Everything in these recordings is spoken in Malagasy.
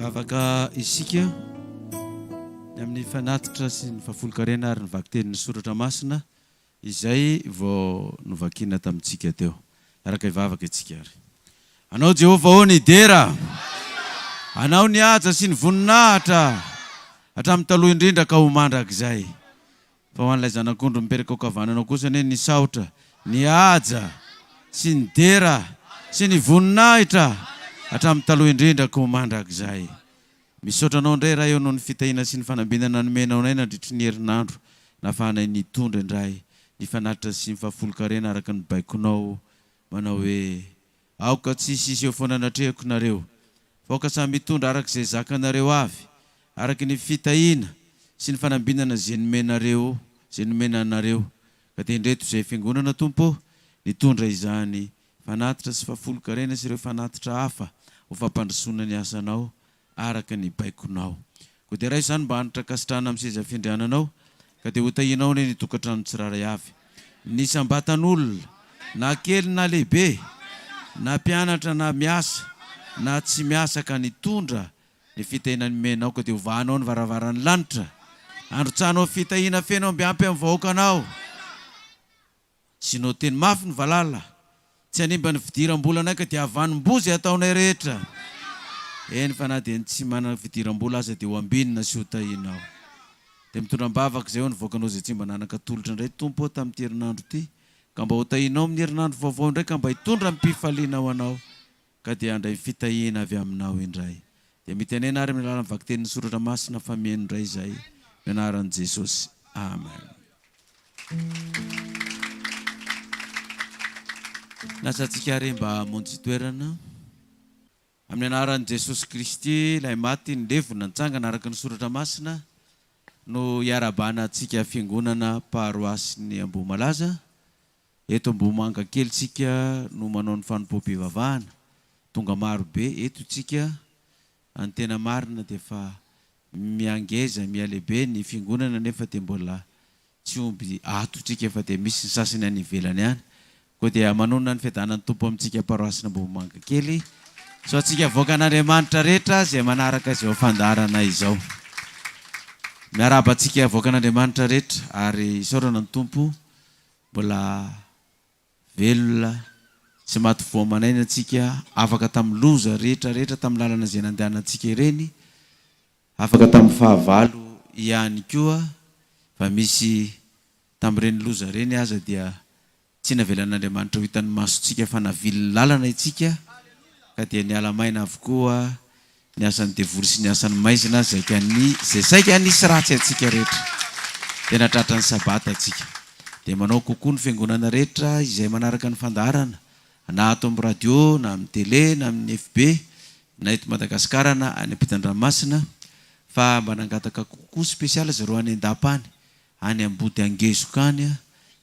Afaka isika amin'ny fanatitra sy ny fahafolon-karena ary ny vakitenin'ny soratra masina izay vao novakiana tamintsika teo. Araka ivavaka itsika ary. Anao Jehovah ho ny dera. Anao ny haja sy ny voninahitra. Hatramin'ny taloha indrindra ka ho mandrakizay. Fa ho an'ilay zanak'ondry miperaka ao kavananao kosa anie ny saotra, ny haja sy ny dera sy ny voninahitra hatramin'ny taloha indrindra ka ho mandrakizay. Misaotra anao indray raha eo noho ny fitahina sy ny fanambinana nomenao anay nandritry ny herinandro, nahafahanay nitondra indray ny fanatitra sy ny fahafolon-karena araka ny baikonao, manao hoe aoka tsy sisy eo foana anatrehako nareo, fa aoka samy mitondra araka izay zakanareo avy, araka ny fitahina sy ny fanambinana izay nomenareo, izay nomena anareo. Ka dia indreto izay fiangonana Tompo, nitondra izany fanatitra sy fahafolon-karena sy ireo fanatitra hafa ho fampandrosoana ny asanao araka ny baikonao. Ko dia raha izany mba hanitra kasitrana amin'ny seza findriananao, ka dia ho tahinao ny tokantrano tsiraray avy. Ny sambatan'olona, na kely na lehibe, na mpianatra na miasa, na tsy miasa ka nitondra ny fitahina nomenao, ka dia hovanao ny varavaran'ny lanitra. Androtsanao fitahina feno ambiampy amin'ny vahoakanao. Sinao teny mafy ny valala, tsy hanimba ny fidiram-bola anay ka dia havanim-bozy ataonay rehetra. Eny fa na dia tsy manana fidiram-bola aza dia ho ambinina sy ho tahinao. Dia mitondram-bavaka izay ho ny voakanao izay tsy mba nanan-katolotra indray Tompo tamin'ity herinandro ity, ka mba ho tahinao amin'ny herinandro vaovao indray, ka mba hitondra mpifaliana ho anao, ka dia handray fitahina avy aminao indray. Dia mitenena ary amin'ny alalan'ny vakitenin'ny soratra masina fa mihaino indray izay, ny anaran'i Jesosy. Amen. Lasantsika ary mba hamonjy toerana. Amin'ny anaran'i Jesosy Kristy, ilay maty nilevona nitsangana araka ny soratra masina, no hiarabana antsika fiangonana paroasy Ambohimalaza. Eto Ambohimanga kely tsika no manao ny fanompoam-pivavahana. Tonga maro be eto tsika. Any tena marina dia fa miangeza, mialehibe ny fiangonana nefa dia mbola tsy omby ato tsika, fa dia misy ny sasany any ivelany any. Koa dia manonona ny fiadanan'ny Tompo amintsika paroasy Ambohimanga kely. So atsika voakan'Andriamanitra rehetra izay manaraka izao fandarana izao. Miaraba atsika voakan'Andriamanitra rehetra ary isaorana ny Tompo mbola velona sy maty voamanaina atsika, afaka tamin'ny loza rehetra tamin'ny lalana izay nandehanantsika ireny, afaka tamin'ny fahavalo ihany koa, fa misy tamin'ireny loza ireny aza dia tsy navelan'Andriamanitra ho hitan'ny masontsika fa navily lalana itsika, ka dia niala maina avokoa ny asan'ny devoly sy ny asan'ny maizina izay saika nisy ratsy atsika rehetra. Dia natratra ny sabata atsika. Dia manao kokoa ny fiangonana rehetra izay manaraka ny fandarana, na ato amin'ny radio, na amin'ny tele, na amin'ny FB, na eto Madagasikara na any ampitan-dranomasina, fa mba nangataka kokoa spesialy zareo any an-dapany, any Ambody Angezoka any,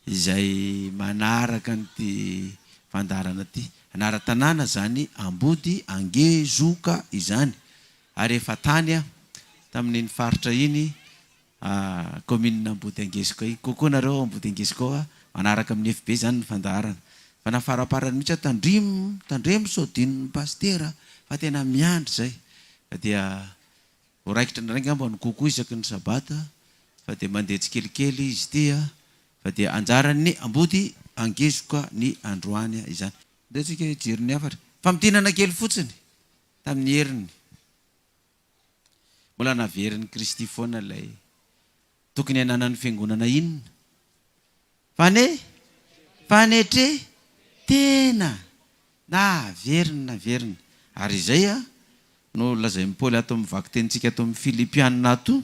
izay manaraka ny fandarana ty. Anara-tanàna zany Ambody Angezoka izany. Ary efa tany tamin'iny faritra iny, commune Ambody Angezoka iny. Kokoa nareo Ambody Angezoka manaraka amin'ny FB zany ny fandarana. Fa nafaraparany mihitsy tandremo sodin'ny pastera, fa tena miandry zay. Fa dia ho raikitra ndray ngamba ny kokoa isaky ny sabata, fa dia mandeha tsikelikely izy ity, fa dia anjarany Ambody Angezoka ny androany izany. Dia tsika jirony afatra. Famidinana kely fotsiny tamin'ny heriny. Mbola naverin'ny Kristy foana ilay tokony hananany fiangonana inona. Fanetre tena naverina. Ary izay no lazain'ny Paoly ato amin'ny vakitentsika ato amin'ny Filipianina ato.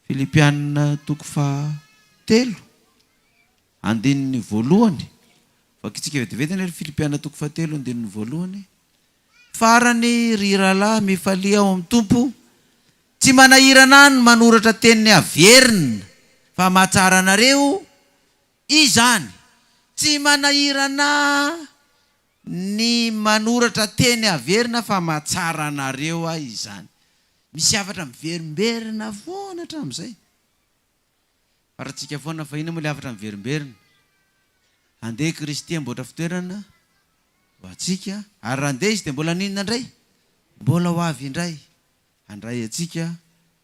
Filipianina 3 andininy voalohany. Fakitsika vetivety ny Filipianina 3 andininy voalohany. Farany ry rahalahy mifalia ao amin'ny Tompo, tsy manahirana ny manoratra teniny averina fa mahatsara anareo izany. Tsy manahirana ny manoratra teny averina fa mahatsara anareo izany. Misy afatra miverimberina foana hatramin'izay. Farantsika foana fa ina moa le afatra miverimberina. Andeha Kristy amboatra fitoerana ho atsika, ary raha andeha izy dia mbola ninona indray? mbola ho avy indray andray atsika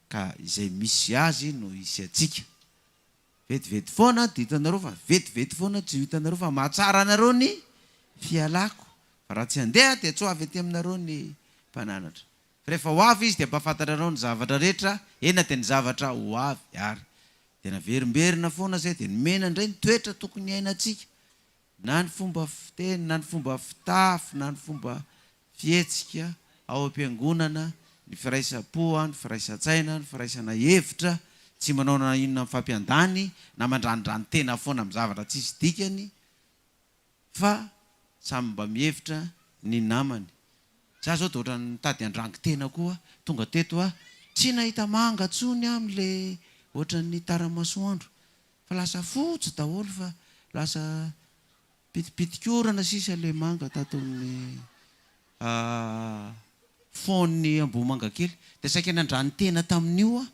ka izay misy azy no isy atsika. Vetivety foana dia hitanareo fa vetivety foana tsy hitanareo fa mahatsara anareo ny fialako. Fa raha tsy handeha dia tsy ho avy aty aminareo ny mpananatra. Rehefa ho avy izy dia mpahafantarareo ny zavatra rehetra, ena dia ny zavatra ho avy ary. Dia naverimberina foana zay dia nomena indray ny toetra tokony hainantsika. Na ny fomba fiteny, na ny fomba fitafy, na ny fomba fietsika ao am-piangonana, ny firaisam-po, ny firaisan-tsaina, ny firaisana hevitra, tsy manao na inona mifampiandany, na mandrandrany tena foana amin'ny zavatra tsisy dikany, fa samy mba mihevitra ny namany. Za zao dia ohatrany mitady andrango tena koa, tonga teto tsy nahita manga tsony amin'le ohatran'ny taramasoandro, fa lasa fotsy daholo, fa lasa pitipitikorana sisa le manga tato amin'ny fon'ny ambomanga kely. Dia saika nandrany tena tamin'io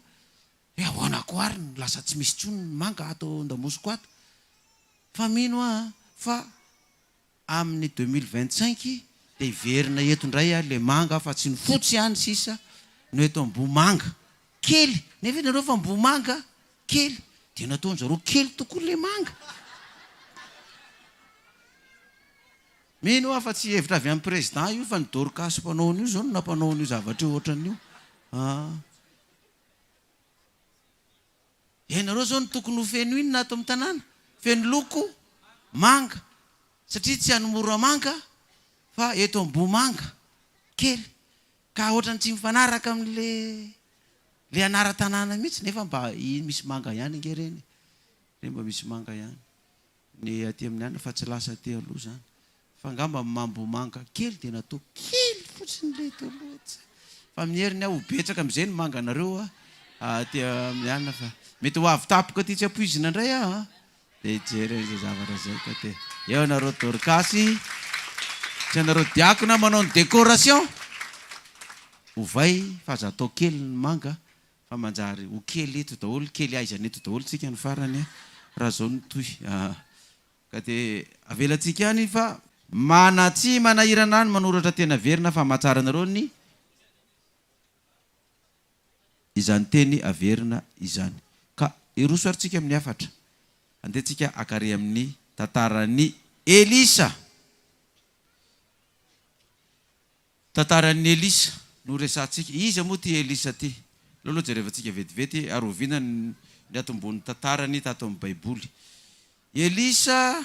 ahoana ko ary lasa tsy misy tsony ny manga ato andamosiko ato. Fa mino fa amin'ny 2025 dia hiverina eto indray le manga, fa tsy ny fotsy ihany sisa no eto ambomanga kely. Nefa nareo fa ambomanga kely dia nataon'zareo kely tokoa le manga. Mino fa tsy hevitra avy amin'ny président io, fa ny Dorcas mpanaon'io zao no nampanaon'io zavatra io ohatran'io. Ianareo zao no tokony ho feno inona ato amin'ny tanàna? Feno loko manga, satria tsy hanomora manga fa eto ambomanga kely. Ka ohatrany tsy mifanaraka amin'le anara-tanàna mihitsy, nefa mba misy manga ihany nge reny. Reny mba misy manga ihany. Ny aty amin'ny any fa tsy lasa aty aloha zany. Fa angamba mambomanga kely dia natao kely fotsiny le eto aloha. Fa mieriny aho ho betsaka amin'izay ny manga anareo aty amin'ny any, fa mety ho avy tapoka aty tsy ampoizina indray dia jery izay zavatra zay. Ka dia eo anareo Dorcasy, tsy anareo diakona manao ny décoration ovay fa aza atao kely ny manga, fa manjary ho kely eto daholo, kely aizana eto daholo tsika ny farany raha zao ny toy. Ka dia avelantsika ihany fa manatsy manahirana any manoratra tena verina fa mahatsara anareo ny izany teny averina izany. Ka iroso aritsika amin'ny afatra, andehantsika akary amin'ny tantaran'ny Elisa. Tantaran'ny Elisa no resantsika. Iza moa ty Elisa ty? Aloha jerevantsika vetivety ary oviana ny atombon'ny tantarany tato amin'ny Baiboly. Elisa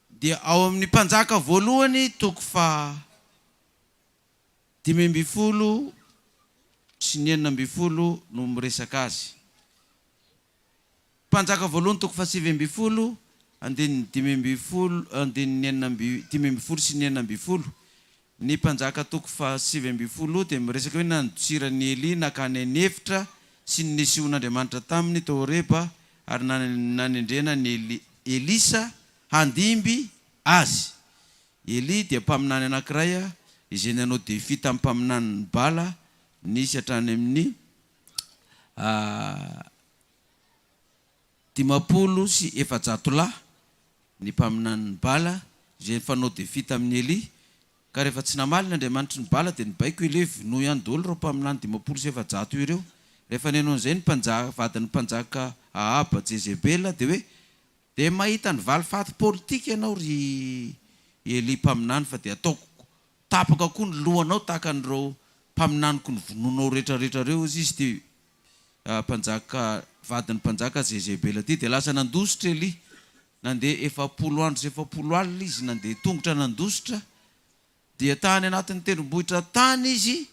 dia ao amin'ny mpanjaka voalohany toko fa 12 sy 19 no miresaka azy. Mpanjaka voalohany toko fa 7 andiny 12 sy 19. Ny mpanjaka toko fa 7 dia miresaka hoe nandosirany Eli nakany anefitra sy ny nision'Andriamanitra taminy tao Horeba, ary nanendrena ny Elisa handimby azy. Eli dia mpaminany anankiray izay nanao defi tamin'ny mpaminany Bala, nisy hatrany amin'ny 50 lahy ny mpaminany Bala izay fanao defi tamin'ny Eli. Ka rehefa tsy namaly n'Andriamanitra ny Bala dia nibaiko ilay vino ihany daholo reo mpaminany 50 ireo. Rehefa nenon'izay ny vadin'ny mpanjaka Ahaba Jezebela dia hoe dia mahita ny valifaty politika ianao ry Eli mpaminany, fa dia ataoko tapaka koa ny lohanao tahaka an'ireo mpaminaniko ny vononao rehetrarehetra reo. Izy dia vadin'ny mpanjaka Jezebela ty dia lasa nandositra Eli. Nandeha 40 andro sy 40 alina izy nandeha tongotra nandositra, dia tany anatin'ny tendrombohitra tany izy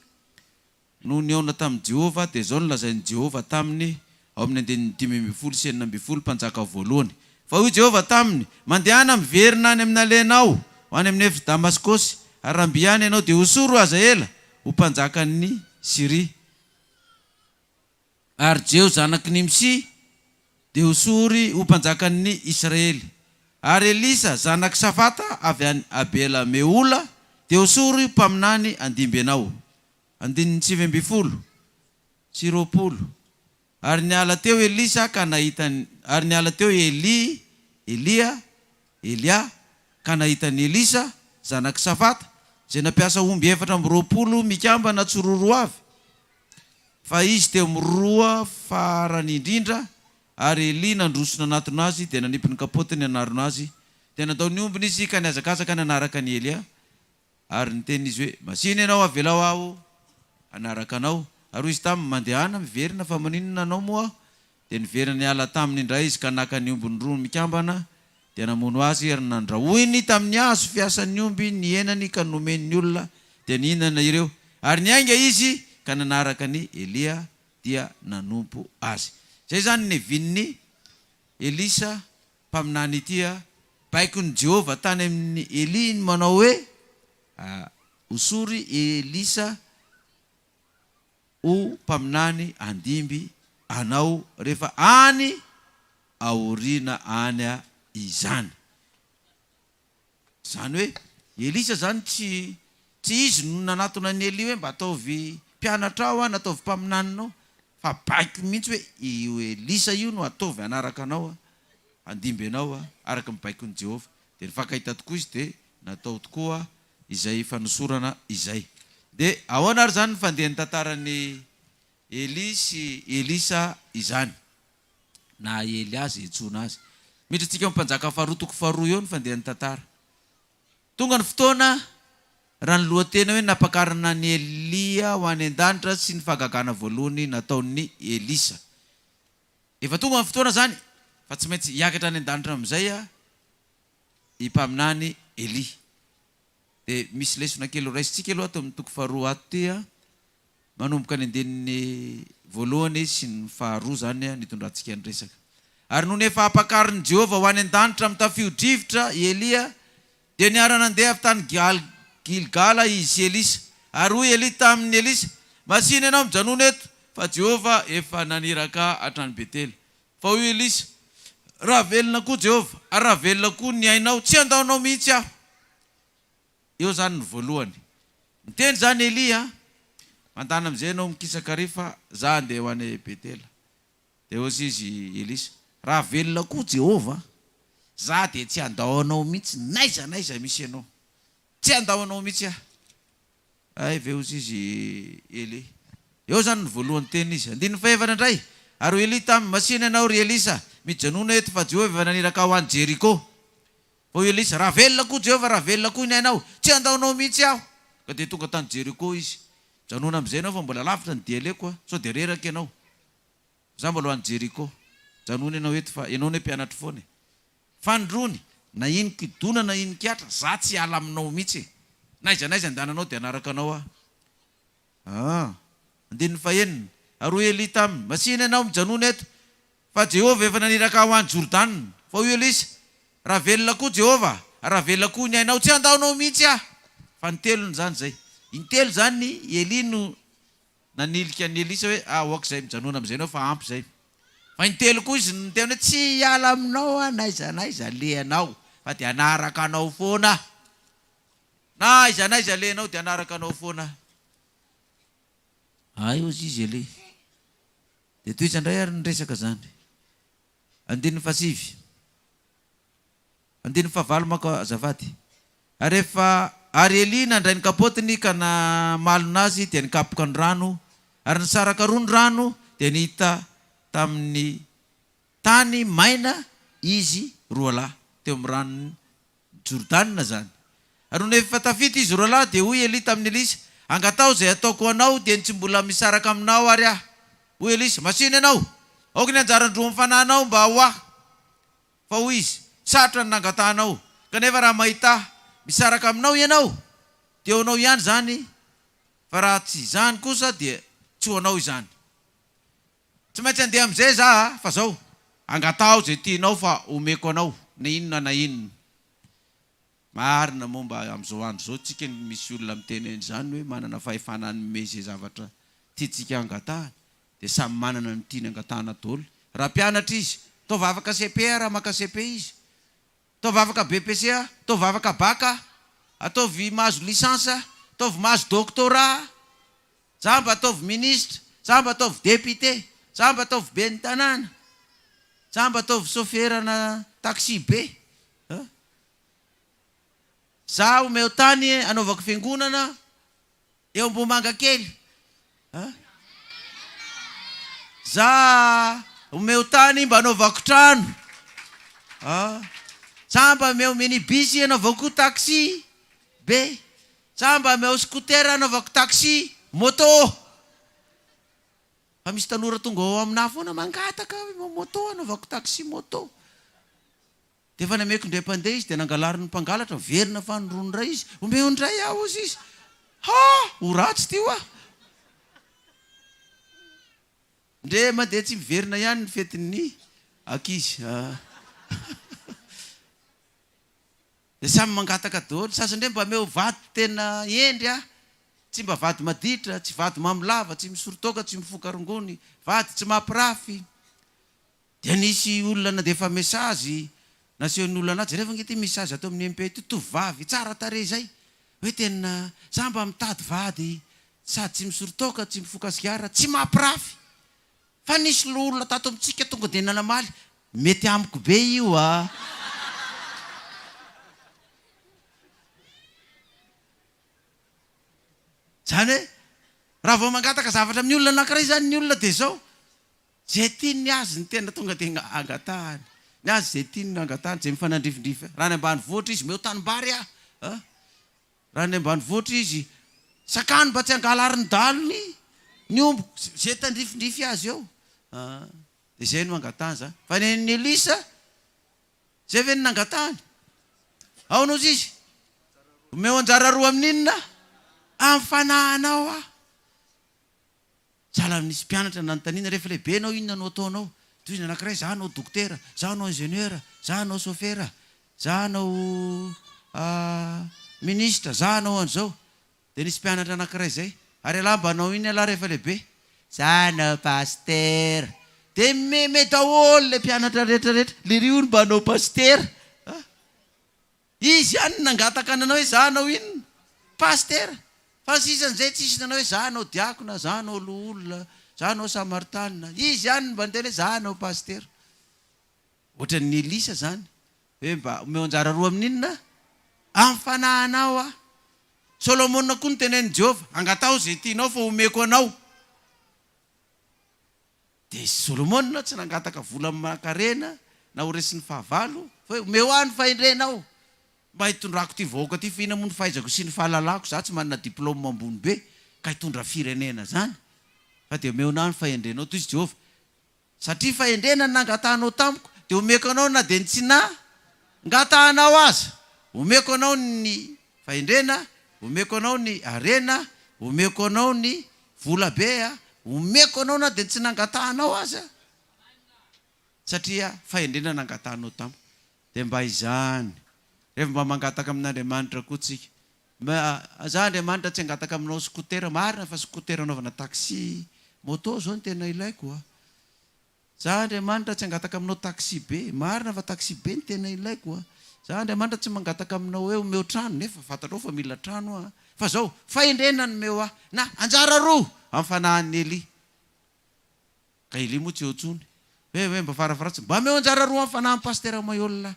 no niaona tamin'i Jehova. Dia zao nolazain'i Jehova taminy ao amin'ny andininy 15 sy 19 mpanjaka voalohany. Fa hoy Jehova taminy, mandehana miverina any amin'ny alenao ho any amin'ny efitra Damaskosy, ary rambiany ianao dia hosoro Hazaela ho mpanjakan'ny Siria. Ary Jeo zanaky Nimsi dia hosory ho mpanjakan'ny Israely. Ary Elisa zanaky Safata avy any Abela Meola dia hosory mpaminany andimby anao. Andininy 20 sy 20. Ary niala teo Elisa ka nahitany, ary niala teo Elia ka nahitany Elisa zanaky Safata zay nampiasa omby 420 mikambana tsororo avy fa izy teo miroa farany indrindra ary Eli nandrosona anatiny azy dia nanipiny kapotiny anarona azy dia natao ny ombiny izy ka niazakazaka nanaraka ny Elia ary niteny izy hoe masiny ianao avelao aho anaraka anao ary izy tamin'ny mandehana miverina fa maninona anao moa dia niverina ala taminy indray izy ka naka ny ombiny roa mikambana dia namono azy ary nandrahoiny tamin'ny hazo fiasan'ny omby ny henany ka nomen'ny olona dia nihinana ireo ary niainga izy ka nanaraka ny Elia dia nanompo azy. Zay zany ny vinny Elisa mpaminany ity baikony Jehova tany amin'ny Eli manao hoe osory Elisa o mpaminany andimby anao rehefa any aoriana any izany. Zany hoe Elisa zany tsy izy no nanatona ny Eli hoe mba ataovy mpianatra ao nataovy mpaminanynao fa baiko mihitsy hoe io Elisa io no ataovy anaraka anao andimby anao araka mibaikony Jehova dia nifankahita tokoa izy dia natao tokoa izay fanosorana izay. Dia ahoana ary zany fandehan'ny tantaran'ny Eli sy Elisa izany na Eliazy itsona azy. Miditra tsika mpanjaka faharoa toko faharoa eo ny fandehan'ny tantara. Tonga ny fotoana raha ny lohatena hoe napakarana ny Elia ho any an-danitra sy ny fahagagana voalohany nataon'ny Elisa. Efa tonga ny fotoana zany fa tsy maintsy hiakatra any an-danitra amin'izay himpaminany Eli. Dia misy lesona kely raisitsika aloha atao amin'ny toko faharoa ato ty manomboka ny andeniny voalohany sy ny faharoa zany nitondrantsika ny resaka. Ary noho ny efa hampakariny Jehova ho any an-danitra amin'ny tafio-drivotra Elia dia niara nandeha avy tany Gilgala izy Elisa ary hoy Eli tamin'ny Elisa masiny ianao mijanona eto fa Jehova efa naniraka hatrany Betely. Fa hoy Elisa raha velona koa Jehova ary raha velona koa ny ainao tsy andaonao mihitsy aho. Eo zany ny voalohany miteny zany Eli mandana amin'izay anao mikisaka rifa za andeha ho any Betela. Dia ozy izy Elisa raha velona koa Jehova za dia tsy andaonao mihitsy naiza misy ianao tsy andaonao mihitsy ay ve ozy izy Eli. Eo zany ny voalohany teny izy. Andiny faevana indray ary Eli tamin'ny masina ianao ry Elisa mijanona eto fa Jehova efa naniraka ho any Jeriko. Fa Elisa raha velona koa Jehova raha velona koa ny ainao tsy andaonao mihitsy aho. Ka dia tonga tany Jeriko izy. Janona amin'izay ianao fa mbola lavitra ny dialeko sao dia reraka ianao. Za mbola ho any Jeriko. Janona ianao eto fa ianao ne mpianatra foana. Fandrony na ino kidona na ino kiatra za tsy ala aminao mihitsy. Naiza andananao dia anaraka anao andininy fahenina ary hoy Eli taminy masina ianao mijanona eto fa Jehova efa naniraka ho any Jordana. Fa hoy Elisa raha velona koa Jehova raha velona koa ny ainao tsy andaonao mihitsy fa ny telony zany zay. Intelo zany Eli no nanilika ny Elisa hoe oak'izay mijanona amin'izay anao fa ampy zay. Fa intelo koa izy niteny hoe tsy hiala aminao naiza leanao fa dia anaraka anao foana. Naiza leanao dia anaraka anao foana. Ay ozy izy Eli. Dia toy izandray ary ny resaka zany. Andininy fasivy. Andininy favalo mako azavady. Ary Eli nandray ny kapotiny ka namalona azy dia nikapoka ny rano ary nisaraka roa ny rano dia nihita tamin'ny tany maina izy roa lahy teo amin'ny ranony Jordana zany. Ary noho efa tafita izy roa lahy dia hoy Eli tamin'ny Elisa angatao zay ataoko anao dia tsy mbola misaraka aminao ary aho. Hoy Elisa masina ianao aoka ny anjarandroa mifananao mba ho aho. Fa hoy izy sarotra ny nangatahnao kanefa raha mahita misaraka aminao ianao dia hoanao ihany zany fa raha tsy izany kosa dia tsy hoanao izany. Tsy maintsy andeha amin'izay za fa zao angatao zay tianao fa omeko anao na inona na inona. Marina momba amin'izao andro zao tsika misy olona miteny zany hoe manana fahefana nome izay zavatra tiantsika angatahana dia samy manana ny tiany angatahana daholo. Raha mpianatra izy ataovy afaka CP raha maka CP izy, ataovy afaka BPC, ataovy afaka baka, ataovy mahazo lisansa, ataovy mahazo doctorat, za mba ataovy ministre, za mba ataovy député, za mba ataovy ben'ny tanàna, za mba ataovy chauffeur na taxi be. za omeo tany anaovako fiangonana eo Mbomanga kely. Za omeo tany mba anaovako trano. Za mba omeo minibus anaovako taxi be. Za mba omeo scooter anaovako taxi moto. Fa misy tanora tonga ao amina foana mangataka moto anaovako taxi moto. Dia efa nameko indray mpandeha izy dia nangalariny mpangalatra verina fa nirondray izy. Omeo indray aho izy. Ho ratsy ty hoa. Ndre mandeha tsy miverina ihany ny fetin'ny ankizy. Dia samy mangataka daholo. Sasany ndray mba meo vady tena endry tsy mba vady maditra, tsy vady mamilava, tsy misorotoka, tsy mifoka rongony, vady tsy mampirafy. Dia nisy olona nandefa mesazy nasehon'ny olona anazy, rehefa ngety mesazy atao amin'ny MP ty tovavy tsara tarehy zay. Hoe tena za mba mitady vady sady tsy misorotoka, tsy mifoka sigara, tsy mampirafy. Fa nisy olona tato amintsika tonga dia nanamaly, mety amiko be io Zany hoe raha vao mangataka zavatra amin'ny olona anankiray zany ny olona dia zao. Zay tiany azy ny tena tonga dia angatahany. Ny azy zay tiany angatahany, zay mifanandrifindrify. Raha ny ambanivohitra izy meo tanimbary raha ny ambanivohitra izy sakany mba tsy angalariny dalony ny ombo zay tandrifindrify azy eo. Dia zay no angatahany za. Fa ny Elisa zay ve ny nangatahany. Ao nozy izy omeo anjara roa amin'inona amin'ny fanahanao Zala nisy mpianatra nanontaniana rehefa lehibe anao inona no ataonao. Toy ny anankiray za anao dokotera, za anao ingénieur, za anao chauffeur, za anao ministre, za anao an'izao. Dia nisy mpianatra anankiray zay. Ary alahy mba anao iny alahy rehefa lehibe. Za anao pasteur. Dia meme daholo le mpianatra rehetrarehetra. Le riony mba anao pasteur. Izy ihany nangataka ananao hoe za anao inona pasteur. Fa sisan'izay tsisy nanao hoe za anao diakona, za anao loholona, za anao samaritanina. Izy ihany mba niteny hoe za anao pasteur. Ohatran'ny Elisa zany. Hoe mba omeo anjara roa amin'inona amin'ny fanahanao Solomona koa nitenen'i Jehova, angatao zay tianao fa omeko anao. Dia Solomona tsy nangataka vola mankarena na ho resin'ny fahavalo, fa omeo any fahendrenao. Mba hitondrako ty vahoaka ty fihina mo ny fahaizako sy ny fahalalako. Za tsy manana diplôme ambony be ka hitondra firenena zany. Fa dia omeo na ny fahendrenao toy izy Jehova. Satria fahendrena ny nangatahanao tamiko, dia omeko anao na dia tsy ngatahanao aza. Omeko anao ny fahendrena, omeko anao ny arena, omeko anao ny vola be, omeko anao na dia tsy nangatahanao aza. Satria fahendrena nangatahanao tamiko. Dia mba izany. Rehefa mba mangataka amin'Andriamanitra koa tsika. Za Andriamanitra tsy angataka aminao scooter, marina fa scooter anaovana taxi moto zao ny tena ilaiko. Za Andriamanitra tsy angataka aminao taxi be, marina fa taxi be ny tena ilaiko. Za Andriamanitra tsy mangataka aminao hoe omeo trano, nefa fantatrao fa mila trano. Fa zao fahendrena ny meo na anjara roa amin'ny fanahan'ny Eli. Ka Eli moa tsy eo tsony. Hoe mba farafaratsy mba meo anjara roa amin'ny fanahan'ny pasteur Mahiolona.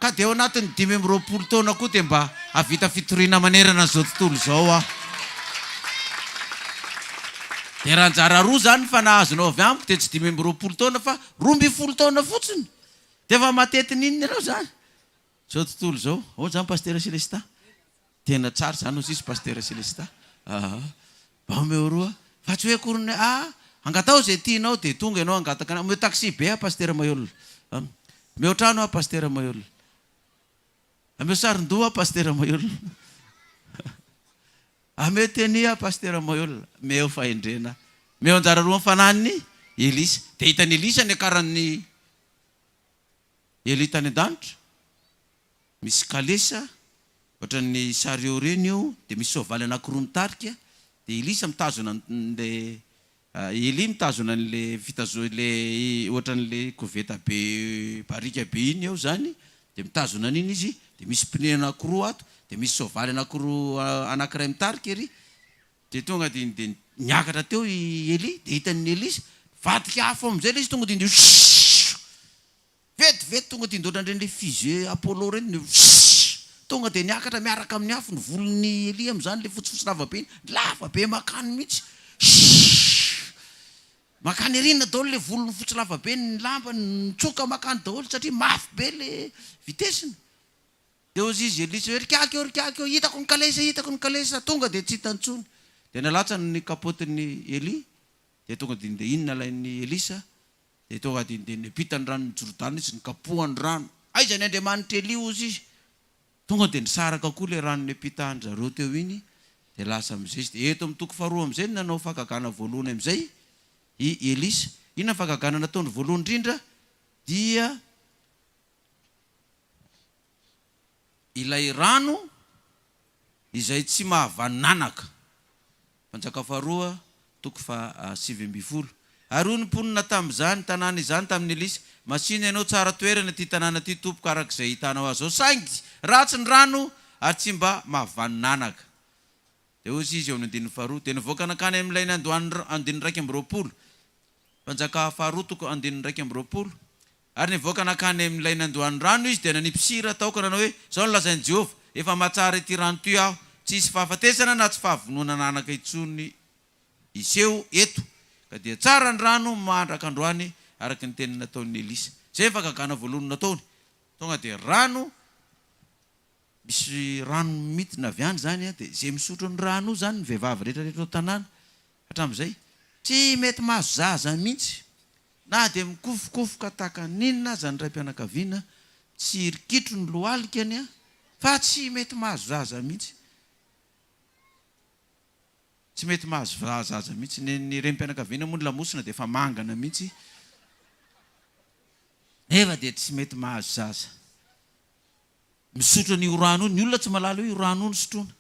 Ka dia ao anatin'ny 520 taona koa dia mba havita fitoriana manerana zao tontolo zao Dia raha anjara roa zany fa nahazonao avy amiko dia tsy 520 taona fa 12 taona fotsiny. Dia efa matetin'ny inona ianao zany. Zao tontolo zao. Ao zany pasteur Celestin. Tena tsara zany hozy izy pasteur Celestin. Mba omeo roa. Fa tsy hoe korony angatao zay tianao dia tonga ianao angataka anao. Omeo taxi be pasteur Mahiolona. Omeo trano pasteur Mahiolona. Omeo saron-doha pasteur Mahiolona. Omeo teny pasteur Mahiolona. Meo fahendrena. Meo anjara roa amin'ny fanahan'ny Elisa. Dia hitan'ny Elisa ny akaran'ny Eli tany an-danitra. Misy kalesa ohatran'ny sareo reny io, dia misy soavaly anankiroa mitarika. Dia Elisa mitazona le Eli mitazona le le ohatran'le koveta be barika be iny eo zany. Dia mitazona an'iny izy. Dia misy pneu anankiroa ato. Dia misy soavaly anankiroa anankiray mitarika ery. Dia tonga dia niakatra teo Eli. Dia hitan'ny Elisa vadika afo amin'izay le izy tonga dia vetivety tonga dia ndoatra indreny le fusée Apollo reny. tonga dia niakatra miaraka amin'ny afo ny volony Elia amin'izany le fotsifotsy lava be lava be makany mihitsy. Makany arina daholo le volony fotsy lava be ny lamba nitsoka makany daholo satria mafy be le vitesiny. Dia ozy izy Elisa hoe rikako hitako ny kalesa tonga dia tsy hitantsony. Dia nalatsany ny kapotin'ny Elia dia tonga dia inona lain'ny Elisa dia tonga dia nipitany rano ny Jordana izy nikapohany rano. Aiza ny Andriamanitra Elia ozy izy. Tonga dia nisaraka koa le rano nipitahany zareo teo iny dia lasa amin'izay izy. Dia eto amin'ny toko faharoa amin'izay nanao fakagana voalohany amin'izay i Elisa. Inona fakagana nataony voalohany indrindra dia ilay rano izay tsy mahavananaka. Fanjaka faharoa toko fa 7. Ary hoy ny mponina tamin'izany tanàna izany tamin'ny Elisa, masina ianao tsara toerana ty tanàna ty tompoka arak'izay hitanao azy. Saingy ratsy ny rano ary tsy mba mahavananaka. Dia ozy izy eo amin'ny andininy faharoa dia nivoaka nakany amin'ilay andininy 2:20. Fanjaka faharoa toko andininy 2:20. Ary nivoaka nakany amin'ilay nandohan'ny rano izy dia nanipisira taoka nanao hoe zao nolazain'i Jehova, efa mahatsara ity rano ty aho, tsy isy fahafatesana na tsy fahavonona nanaka intsony iseho eto. Ka dia tsara ny rano mandraka androany araka ny teny nataon'ny Elisa. Zay fakagana voalohany nataony. Tonga dia rano, misy rano mitina avy any zany dia izay misotro ny rano io zany ny vehivavy rehetrarehetra ao tanàna hatramin'izay tsy mety mahazo zaza mihitsy. Na dia mikofokofoka tahaka ninona zany raim-pianakaviana, tsy rikitro ny lohalikany fa tsy mety mahazo zaza mihitsy. Tsy mety mahazo zaza mihitsy. Ny raim-pianakaviana moa ny lamosina dia efa mangana mihitsy. Nefa dia tsy mety mahazo zaza. Misotro an'io rano io, ny olona tsy malala hoe io rano io ny sotroina.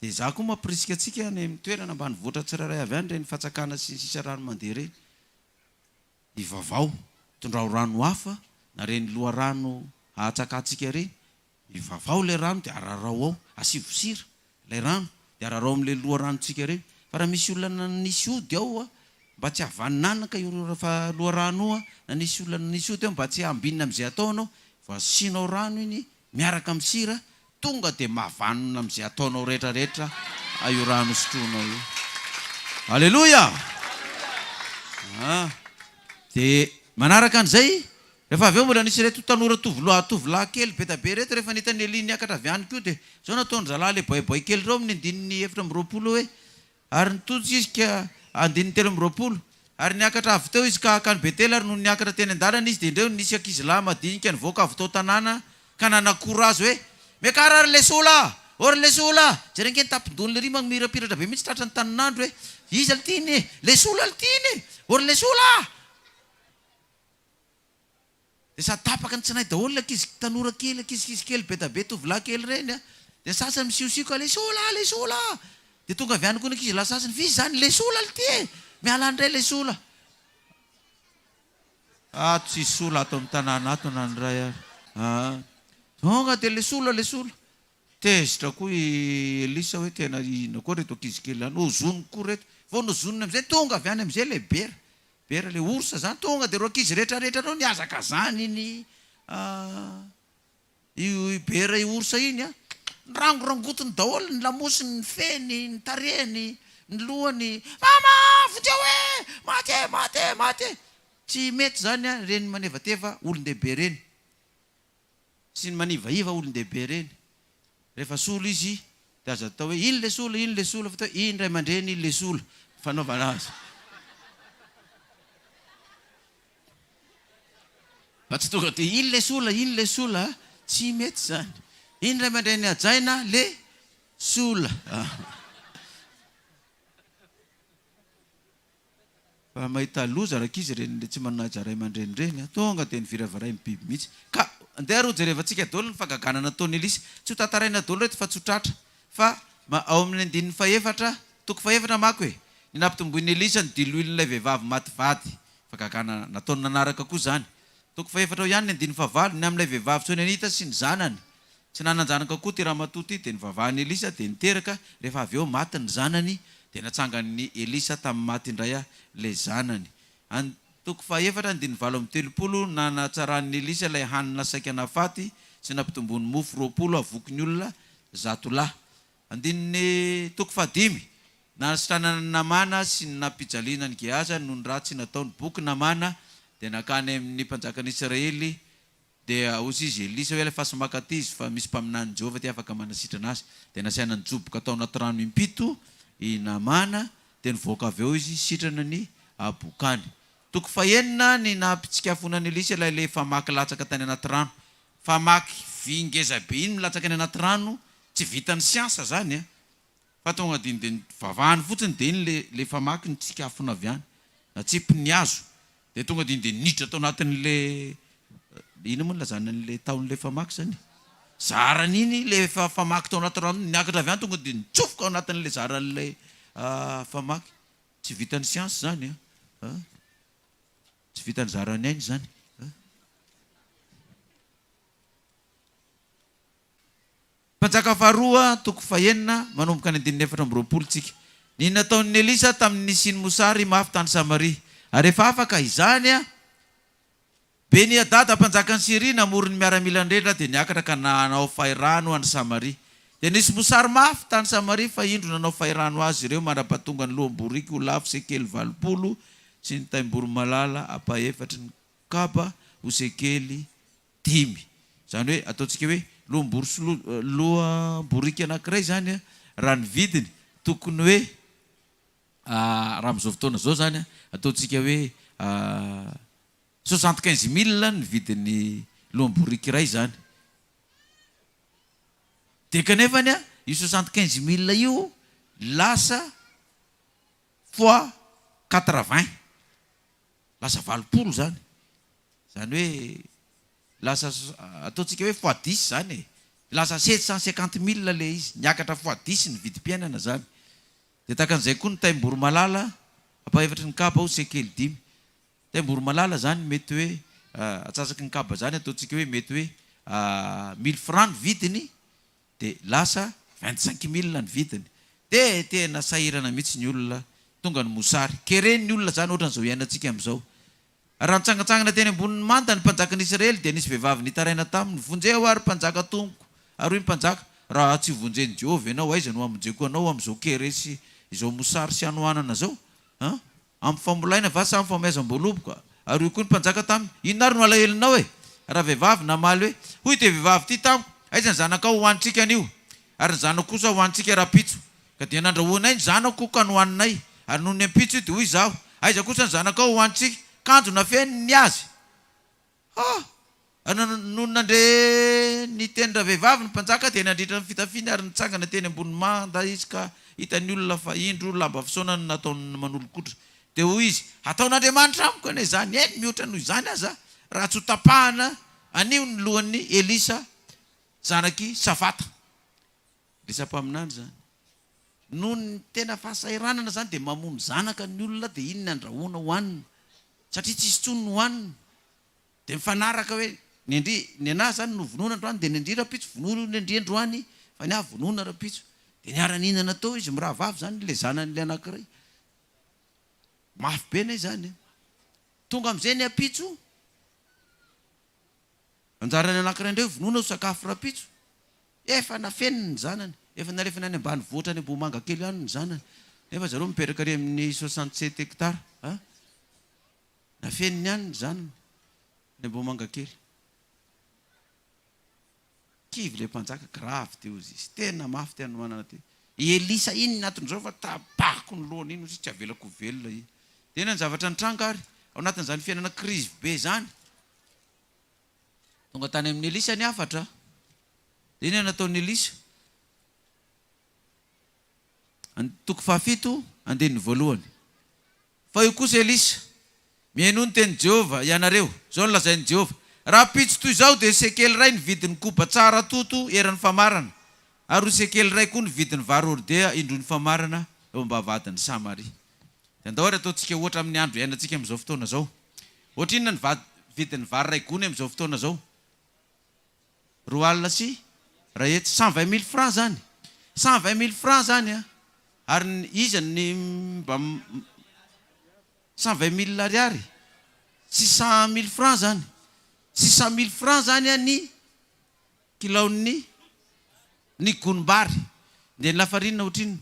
Dia za koa mampirisika antsika any amin'ny toerana ambany voatra tsirairay avy any ireny fatsakana sy sisa rano mandeha ireny. Ivavao tondrao rano hafa na reny loha rano ahatsakatsika ireny. Ivavao ilay rano dia ararao ao, asivo sira ilay rano dia ararao amin'ilay loha ranontsika ireny. Fa raha misy olona nisy ody ao mba tsy havananaka io loha rano io, na nisy olona nisy ody ao mba tsy hambinina amin'izay ataonao, fa asianao rano iny miaraka amin'ny sira, tonga dia mahavanona amin'izay ataonao rehetrarehetra io rano sotroinao io. Aleloia! Dia manaraka an'izay, rehefa avy eo mbola nisy reto tanora tovolahy kely be tabe reto rehefa nitany Elia niakatra avy any koa dia zao nataony zalahy le boiboy kely reo amin'ny andininy 4:20 hoe ary nitojotra izy ka andininy 3:20 ary niakatra avy teo izy ka hakany Betely ary no niakatra teny an-dalana izy dia indreo nisy ankizy lahy madinika nivoaka avy tao tanàna ka nanakora azy hoe miakara ary lesola or lesola jerengeny tapindony le ry magmirapiratra be mihitsy tratra ny taninandro hoe izy altiny lesola altiny or lesola. Dia sady tapaka ny tsinay daholo ankizy tanora kely, ankizy kely be tabe tovolahy kely reny dia sasany misiosiko lesola. Dia tonga avy any koa ny ankizy lahy sasany vizy zany lesola alty miala andray lesola. Tsy sola ato amin'ny tanàna ato nandray ary. Tonga dia lesola. Tezitra koa i Elisa hoe tena ino koa reto ankizy kely any, ozony koa reto. Vao nozonina amin'izay tonga avy any amin'izay le bera le orsa zany tonga dia ro ankizy rehetrarehetra reo niazaka zany iny io bera io orsa iny nirangorangotiny daholo ny lamosiny, ny feny, ny tarehiny, ny lohany. Mama vonjeo hoe maty. Tsy mety zany reny manevateva olon-dehibe reny sy ny manivaiva olon-dehibe reny. Rehefa sola izy dia aza atao hoe iny le sola fa tao iny ray aman-dreny iny le sola fanaovana azy. Fa tsy tonga dia iny le sola tsy mety zany. Iny ray aman-dreny ajaina le sola. Fa mahita loza rakizy reny le tsy manaja ray aman-dreny reny tonga dia niviravaray amin'ny biby mihitsy. Ka andeha roa jerevantsika daholo ny fagagana nataon'ny Elisa. Tsy ho tantaraina daholo reto fa tsotratra. Fa ao amin'ny andininy 4 toko 4 mako hoe ny nampitomboin'ny Elisa ny diloilon'ilay vehivavy matyvady. Fagagana nataony nanaraka koa zany. Toko 4 ao ihany ny andininy 9 ny amin'ilay vehivavy Sonenita sy ny zanany. Tsy nanan-janaka koa ty ramatoa ty dia nivavahan'ny Elisa dia niteraka. Rehefa avy eo maty ny zanany dia natsangan'ny Elisa tamin'ny maty indray le zanany. Toko 4 andininy 7:30 nanatsaran'ny Elisa ilay hanina saika nafaty sy nampitombony mofo 20 avoky ny olona 100 lahy. Andininy toko 5 nasitranana namana sy nampijaliana ny Gehaza noho ny ratsy nataony boky namana dia nakany amin'ny mpanjaka n'Israely dia hozy izy Elisa hoe fa somakaty izy fa misy mpaminany Jehova ty afaka manasitrana azy dia nasiana ny joboka atao anaty rano impito i namana dia nivoaka avy eo izy sitrana ny bokany. Toko 9 ny nampitsikafona ny Elisa ilay le famaky latsaka tany anaty rano. Famaky vy ngeza be iny milatsaka ny anaty rano tsy vitan'ny siansa zany a. Fa tonga dia vavahany fotsiny dia iny le famaky ny tsikafona avy any na tsipiny hazo dia tonga dia niditra tao anatin'le ino moa lazana n'le taon'le famaky zany. Zaran'iny le famaky tao anaty rano niakatra avy any tonga dia nitsofoka ao anatin'le zaran'le famaky. Tsy vitan'ny siansa zany a. Tsy vitan'ny zarany ainy zany. Mpanjaka faharoa toko 9 manomboka ny 14 tsika. Ny nataon'ny Elisa tamin'ny siny mosary mafy tany Samaria. Ary rehefa afaka izany a Beniadada mpanjaka ny Siria namorony miaramila ndrendra dia niakatra ka nanao fahirano any Samaria. Dia nisy mosary mafy tany Samaria fa indro nanao fahirano azy ireo mandrapatonga ny loam-boriky ho lafo sekely 80 sy ny taim-boro malala apa-efatra ny kapa ho sekely 10. Zany hoe ataontsika hoe loam-boriky anankiray zany a raha ny vidiny tokony hoe raha amin'izao fotoana zao zany a ataontsika hoe 75,000 ny vidiny loam-boriky iray zany. Dia kanefany a io 75,000 io lasa fois 80 lasa 80 zany. Zany hoe lasa ataontsika hoe fois 10 zany e. Lasa 750,000 le izy niakatra fois 10 ny vidim-piainana zany. Dia takan'izay koa ny taim-boro malala apa-efatra ny kapa ho sekely 10. Taim-boro malala zany mety hoe atsasaky ny kapa zany ataontsika hoe mety hoe 1000 francs ny vidiny dia lasa 25,000 ny vidiny. Dia tena sahirana mihitsy ny olona tonga ny mosary. Keren'ny olona zany ohatran'izao iainantsika amin'izao. Raha nitsangatsangana teny ambonin'ny manta ny mpanjaka n'Israely dia nisy vehivavy nitaraina taminy vonjeo ary mpanjaka tomoko ary hoe mpanjaka raha tsy vonjen'i Jehova ianao aiza no amonjeko anao amin'izao keresy izao mosary sy anohanana zao amin'ny famolaina va sa amin'ny famaiza-mboloboka. Ary io koa ny mpanjaka taminy inona ary no alahelinao e. Raha vehivavy namaly hoe hoy ty vehivavy ty tamiko aiza ny zanakao hohanitsika an'io ary ny zanako kosa hohanitsika rapitso ka dia nandrahoanay ny zanako ka nohaninay ary noho ny ampitso io dia hoy zaho aiza kosa ny zanakao hohanitsika kanjo na feniny azy. Noho nandre ny tenindra vehivavy ny mpanjaka dia nandritra ny fitafiny ary nitsangana teny ambony manda izy ka hitan'ny olona fa indro lamba fisaonany nataony manolokotra. Dia hoy izy ataon'Andriamanitra amiko ane zany eny mihoatra noho izany aza raha tsy ho tapahana anio ny lohan'ny Elisa zanaky Safata. Lisa-paminany zany. Noho ny tena fahasahiranana zany dia mamono zanaka ny olona dia iny ny andrahoana hohanina satria tsisy tsony no hohanina. Dia mifanaraka hoe ny anahy zany no vonoana androany dia ny andry rapitso vonono ny andry androany fa ny ahy vonoana rapitso. Dia niara-ninana tao izy mirahavavy zany le zanan'le anankiray. Mafy be nay zany. Tonga amin'izay ny apitso anjarany anankiray indray vonoana ho sakafo rapitso. Efa nafeniny ny zanany. Efa nalefana any ambany voatra any Ambohimanga kely any ny zanany. Nefa zareo mipetraka ary amin'ny 67 hectare. Nafeniny any ny zanany ny Ambohimanga kely. Kivy le mpanjaka gravy teo izy. Tena mafy tena manana teo. I Elisa iny natin'izao fa tabako ny lohany iny tsy avelako velona iny. Tena ny zavatra nitranga ary ao anatin'izany fiainana krizy be zany. Tonga tany amin'ny Elisa ny afatra. Dia iny nataon'ny Elisa. Toko 7 andininy voalohany. Fa io kosa Elisa mihaino ny teny Jehova ianareo. Zao no lazain'i Jehova. Raha pitso toy izao dia sekely ray ny vidiny koba tsara toto eran'ny famarana. Ary sekely ray koa ny vidiny vary ordea indro ny famarana eo ambavadin'ny Samaria. Dia andao ary ataontsika ohatra amin'ny andro iainantsika amin'izao fotoana zao. Ohatra inona ny vidiny vary ray gony amin'izao fotoana zao? 2 alina sy ray hetsy 120,000 francs zany. 120,000 francs zany a. Ary iza ny mba 120,000 ariary sy 100,000 francs zany. 600,000 francs zany a ny kilaony ny gonim-bary dia ny lafarinina ohatriny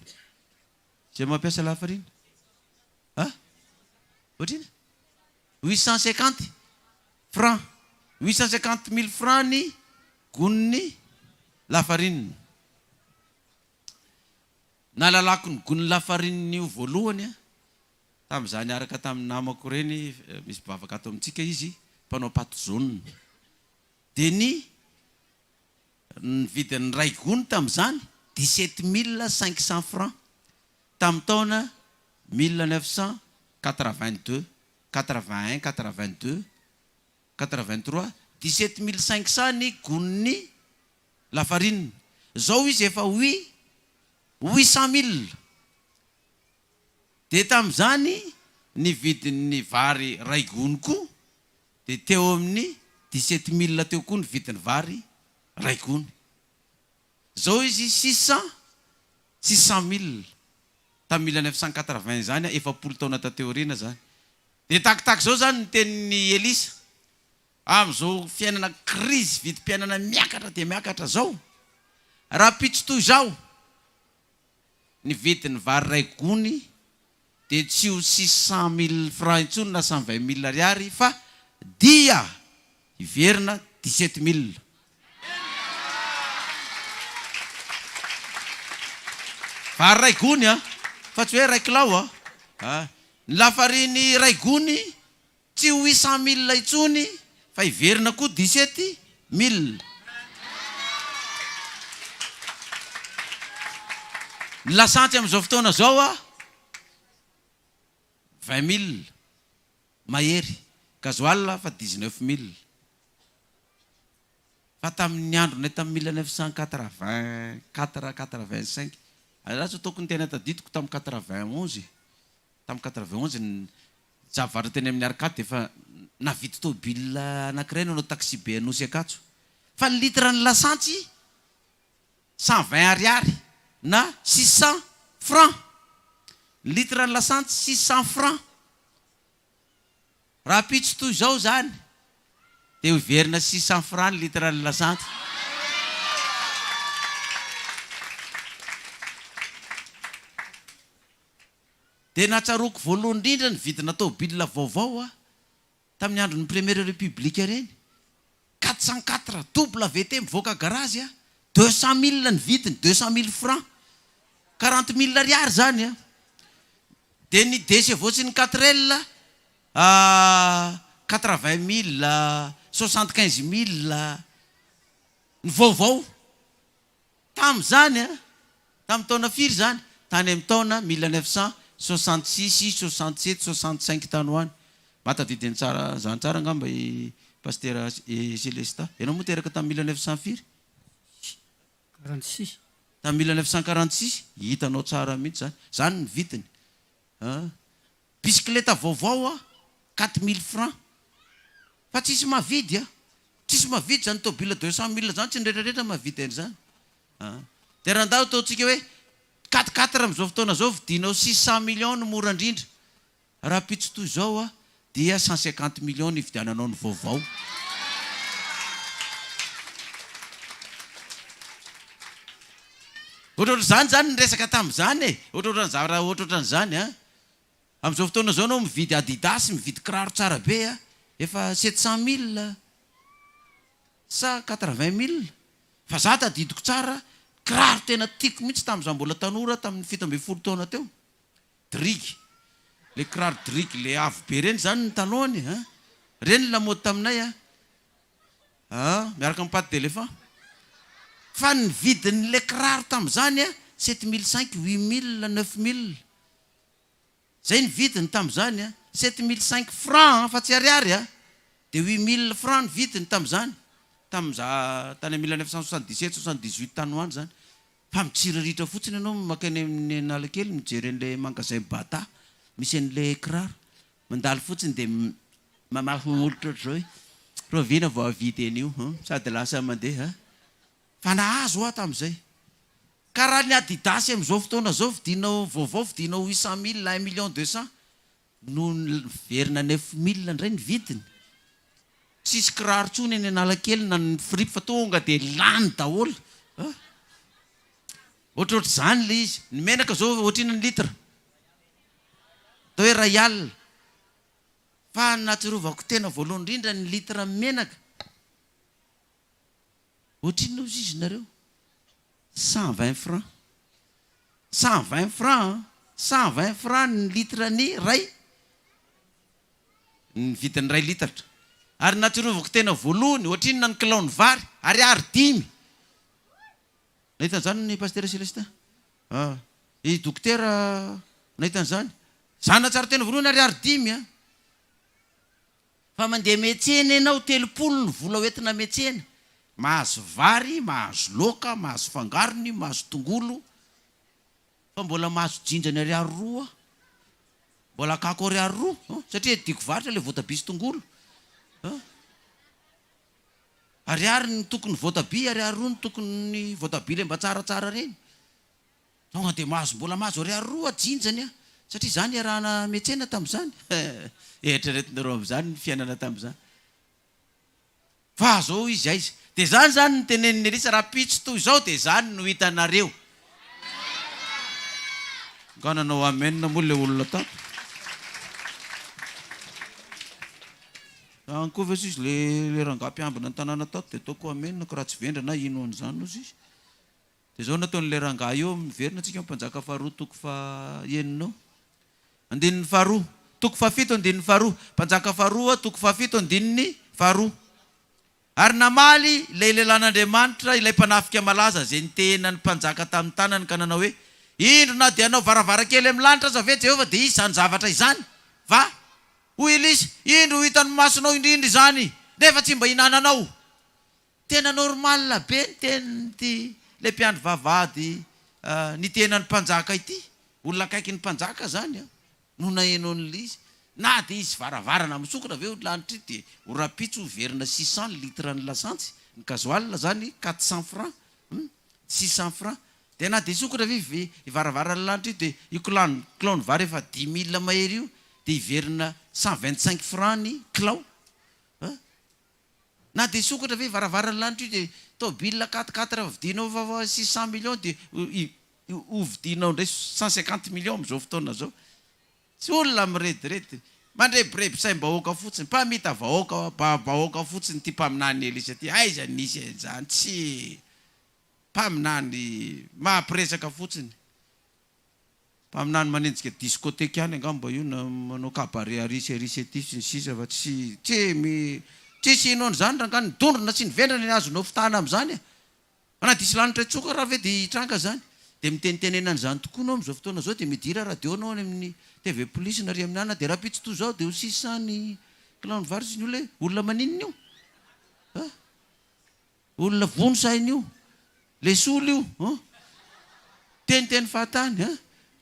zay mampiasa lafarinina ohatriny 850 francs 850 000 francs ny goniny lafarinina. Nalalako ny goniny lafarinina io voalohany tamin'izany araka tamin'ny namako reny misy bavaka ato amintsika izy mpanao paty jaune dia ny vidin'ny ray gony tamin'izany 17 500 francs tamin'ny taona 1982 81 82 83 17 500 ny goniny lafarinina. Zao izy efa 800 000 dia tamin'izany ny vidin'ny vary ray gony koa dia teo amin'ny 17 000 teo koa ny vidin'ny vary ray gony. Zao izy 600 000 tamin'ny 1980 zany efa 10 taona tateoriana zany. Dia takitak zao zany ny tenin'ny Elisa amin'izao fiainana crise vidim-piainana miakatra dia miakatra zao raha pitso toy zao ny vidin'ny vary ray gony dia tsy ho 600 000 francs intsony na 120 000 ariary fa dia iverina 17 000. Vary ray gony fa tsy hoe ray kilao ny lafariny ray gony tsy ho 800 000 intsony fa iverina koa 17 000. Ny lasantsy amin'izao fotoana zao 20 000 mahery, gasoil fa 19 000. Fa tamin'ny andronay tamin'ny 1984-85 raha tokony tena tadidiko tamin'ny 91 tamin'ny 91 ny zavatra teny amin'ny arkady efa navidy tôbila anankiray nanao taxi be anosy akatso fa ny litre ny lasantsy 120 ariary na 600 francs. Ny litre ny lasantsy 600 francs. Raha pitso toy zao zany dia iverina 600 francs ny litre ny lasantsy. Dia natsaroko voalohany indrindra ny vidina tôbila vaovao tamin'ny andron'ny première république reny 404 double VT mivoaka garazy 200 000 ny vidiny 200 000 francs 40 000 ariary zany dia ny DC voatsy ny 4L 80 000 75 000 ny vaovao tamin'izany tamin'ny taona firy zany tany amin'ny taona 1966 67 65 tany hoany matadidiny tsara zany tsara ngamba i pasteur Célestin. Ianao moa teraka tamin'ny 1900 firy 46 tamin'ny 1946 hitanao tsara mihitsy zany zany ny vidiny. Bisikileta vaovao 4 000 francs fa tsisy mavidy tsisy mavidy zany tôbila 200 000 zany tsy nretraretra mavidy an'izany. Dia raha ndao ataontsika hoe 4 amin'izao fotoana zao vidinao 600 millions no mora indrindra. Raha pitso toy zao dia 150 millions ny vidiananao ny vaovao. Ohatrohatr'izany zany ny resaka tamin'izany ohatrohatran'izany amin'izao fotoana zao anao mividy Adidas mividy kiraro tsara be efa 700 000 sa 80 000 fa za tadidiko tsara kiraro tena tiako mihitsy tamin'izao mbola tanora tamin'ny 17 taona teo Drig le kiraro Drig le avo be reny zany ny talohany reny lamaody taminay miaraka amin'ny patte d'éléphant fa ny vidin'le kiraro tamin'izany 7500 8000 9000 zay ny vidiny tamin'izany 7500 francs fa tsy ariary dia 8000 francs ny vidiny tamin'izany tany 1977 78 tany hoany zany fa mitsiriritra fotsiny ianao makany amin'ny analakely mijery an'le magasin bata misy an'le kiraro mandalo fotsiny dia mamaky olitra zao rovina vao avidy an'io sady lasa mandeha fa nahazo tamin'izay. Ka raha ny Adidas amin'izao fotoana zao vidinao vaovao vidinao 800 000 1 200 000 no verina 9 000 indray ny vidiny tsisy kiraro tsony eny Analakely na ny fripo fa tonga dia lany daholo. Ohatrohatr' izany le izy. Ny menaka zao ohatrina ny litra. Atao hoe ray alina. Fa natsirovako tena voalohany indrindra ny litra menaka. Ohatrina ozy izy nareo. 120 francs. 120 francs. 120 francs ny litra ny ray. Ny vidin'ny ray litatra. Ary natsirovako tena voalohany ohatrina ny kilao ny vary ariary 5. Nahitany zany ny pasteur Celestin. I dokotera nahitany zany. Zana tsara tena voalohany ariary 5. Fa mandeha metsena ianao 30 ny vola hoentina metsena. Mahazo vary, mahazo loka, mahazo fangarony, mahazo tongolo. Fa mbola mahazo jinjany ariary 2. Mbola kako ariary 2. Satria diko varitra le voatabia sy tongolo. Ariary ny tokony voatabia, ariary 2 ny tokony voatabia le mba tsaratsara reny. Tonga dia mbola mahazo ariary 2 jinjany. Satria zany arahana metsena tamin'izany. Eritreretinareo amin'izany ny fiainana tamin'izany. Fa zao izy aiza. Dia zany ny tenenin'ny Elisa raha pitso toy izao dia zany no hitanareo. Ka nanao amen moa le olona tato. Ankova izy le rangahy-mpiambina ny tanàna tato dia ataoko amen ko raha tsy vendra na ino an'izany ozy izy. Dia zao nataon'le rangahy eo miverina antsika mpanjaka faharoa toko fahaenina. Andinin'ny faharoa toko fahafito andinin'ny faharoa. Mpanjaka faharoa toko fahafito andinin'ny faharoa. Ary namaly ilay lehilahin'Andriamanitra ilay mpanafika malaza zay nitena ny mpanjaka tamin'ny tanany ka nanao hoe indro na dia anao varavarakely amin'ny lanitra aza ve Jehova dia izy zany zavatra izany. Va hoy Elisa, indro hitan'ny masonao indrindra izany nefa tsy mba hinananao. Tena normal be ny tenity le mpiandry vavady ny tenany mpanjaka ity. Olona akaiky ny mpanjaka zany no nahenon'le izy. Na dia izy varavarana misokatra aveo lanitra ity dia ho rapitso verina 600 litra ny lasantsy. Ny gasoil zany 400 francs. 600 francs. Dia na dia sokatra ve ivaravarana lanitra ity dia io kilao ny vary efa 10 000 mahery io dia iverina 125 francs ny kilao. Na dia sokatra ve varavarana lanitra io dia tôbila 4x4 vidinao fa 600 millions dia ho vidinao ndray 150 millions amin'izao fotoana zao. Tsy olona miredirety. Mandrebirebi saim-bahoaka fotsiny. Mpamita vahoaka fotsiny ty mpaminany Elisa ty. Aiza nisy zany tsy mpaminany mahampiresaka fotsiny. Mpaminany manenjika discothèque ihany angamba io na manao kabare arisy ty sy ny sisa fa tsisy inona zany raha ka nidondrona sy nivendrana ny azonao fitahana amin'izany. Mana disy lanitra tsoka raha ve dia hitranga zany. Dia mitenitenenana zany tokoa anao amin'izao fotoana zao dia midira radio anao amin'ny TV Police na ry amin'ny ana dia raha pitso toy izao dia ho sisany kilao ny vary sy ny olona olona maninona io. Olona vono sainy io. Le solo io. Teniteny fahatany.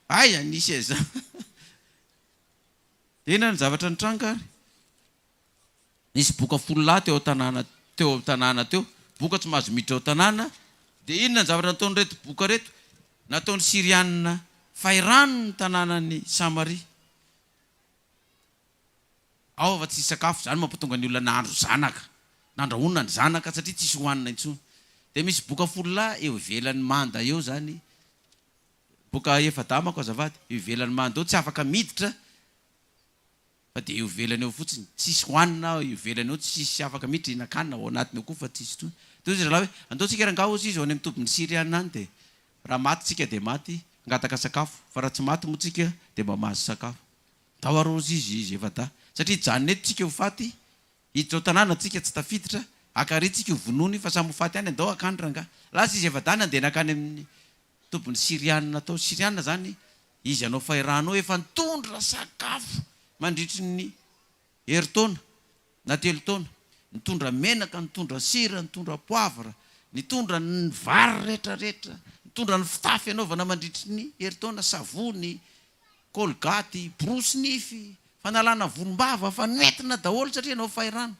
Ay anisy eza. Ina ny zavatra nitranga ary. Nisy boka folo lahy teo tanàna teo. Boka tsy mahazo miditra ao tanàna. Dia inona ny zavatra nataony reto boka reto. Nataony Sirianina fairano ny tanànan'ny Samaria. Ao fa tsy sakafo zany mampitonga ny olona nahandro zanaka. Nandrahonina ny zanaka satria tsisy hohanina intsony. Dia misy boka folo lahy eo ivelan'ny manda eo zany. Boka efadamako azavady. Eo ivelan'ny manda eo tsy afaka miditra. Fa dia eo ivelany eo fotsiny. Tsisy hohanina eo ivelany eo tsisy afaka miditra hinan-kanina ao anatiny eo koa fa tsisy intsony. Dia izy raha hoe andaontsika rangaha ozy izy ao any amin'ny tompony Siriana any dia raha maty tsika dia maty ngataka sakafo. Fa raha tsy maty moa tsika dia mba mahazo sakafo. Tao arozy izy efa da. Satria janona eto tsika ho faty. Hiditra ao tanàna tsika tsy tafiditra. Akary tsika ho vonony fa samy ho faty any andao akany rangaha. Lasa izy efa dana andeha nakany amin'ny tompony Siriana tao. Siriana zany izy anao fairano efa nitondra sakafo mandritry ny heritaona na 3 taona. Nitondra menaka, nitondra sira, nitondra poavra, nitondra ny vary rehetrarehetra, nitondra ny fitafy anaovana mandritry ny heritaona, savony, kolgaty, brosy nify, fanalana volombava, fa noentina daholo satria anao fairano.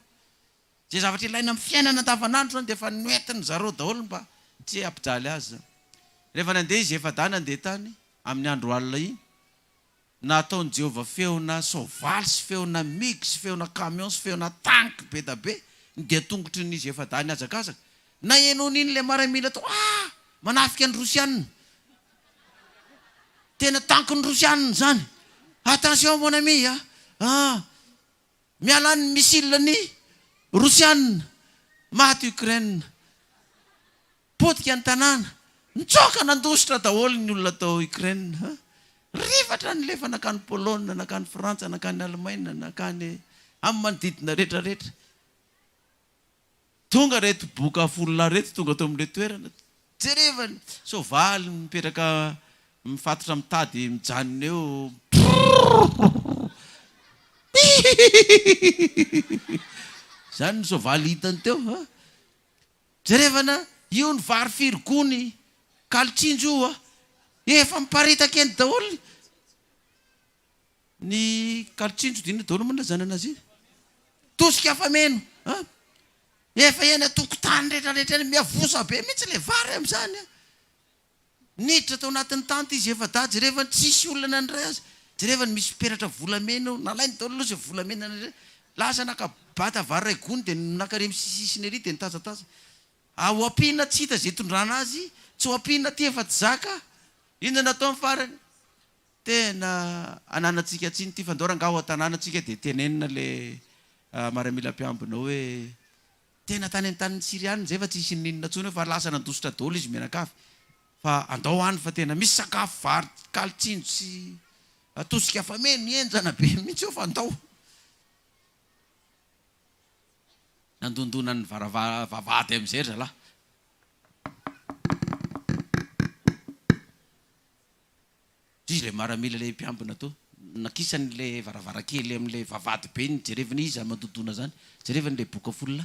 Zay zavatra ilaina amin'ny fiainana andavanandro zany dia efa noentiny zareo daholo mba tsy hampijaly azy zany. Rehefa nandeha izy efa da nandeha tany amin'ny andro alina iny. Nataon'i Jehovah feona soavaly sy feona migy sy feona camion sy feona tanky be da be dia tongotry n'izy efa dany azakazaka na ianao n'iny le maramila to manafika ny rosianina tena tanky ny rosianina zany attention mon ami miala ny missile ny rosianina maty Ukraine potika ny tanàna nitsoka nandositra daholo ny olona tao Ukraine rivatra ny lefa nakany Polonia nakany Frantsa nakany Allemagne nakany amin'ny manodidina rehetrarehetra tonga reto boka folona reto tonga tao amin'le toerana jerevany soavaly mipetraka mifatotra mitady mijanona eo zany ny soavaly hitany teo jerevana io ny vary firigony kalitsinjo io efa miparitaka eny daholo ny kalitsinjo dina daholo moa lazana anazy iny tosika afameno efa eny atokotany rehetrarehetra eny miavosa be mihitsy le vary am'izany niditra tao anatin'ny tanty izy efa da jerevany tsisy olona nandray azy jerevany misy peratra volamena nalainy daholo loza volamena lasa nakabata vary ray gony de nakare misisisiny ery de nitazataza ao ampina tsy hita zay tondrana azy tsy ho ampina ty efa tsy zaka ino natao amin'ny farany tena ananatsika tsiny ty fandoranga ao an-tanànatsika de tenenina le maramila mpiambina hoe tena tany an-tanin'ny Siriana zay fa tsisy ninona tsony fa lasa nandositra daholo izy menakafy fa andao any fa tena misy sakafo vary kalitsinjo sy atosika fameno enjana be mihitsy eo fa andao nandondona ny vavady am'izay zalahy izy le maramila le mpiambina to nakisany le varavarakely am'le vavady be ny jerevany izy mandondona zany jerevany le boka folona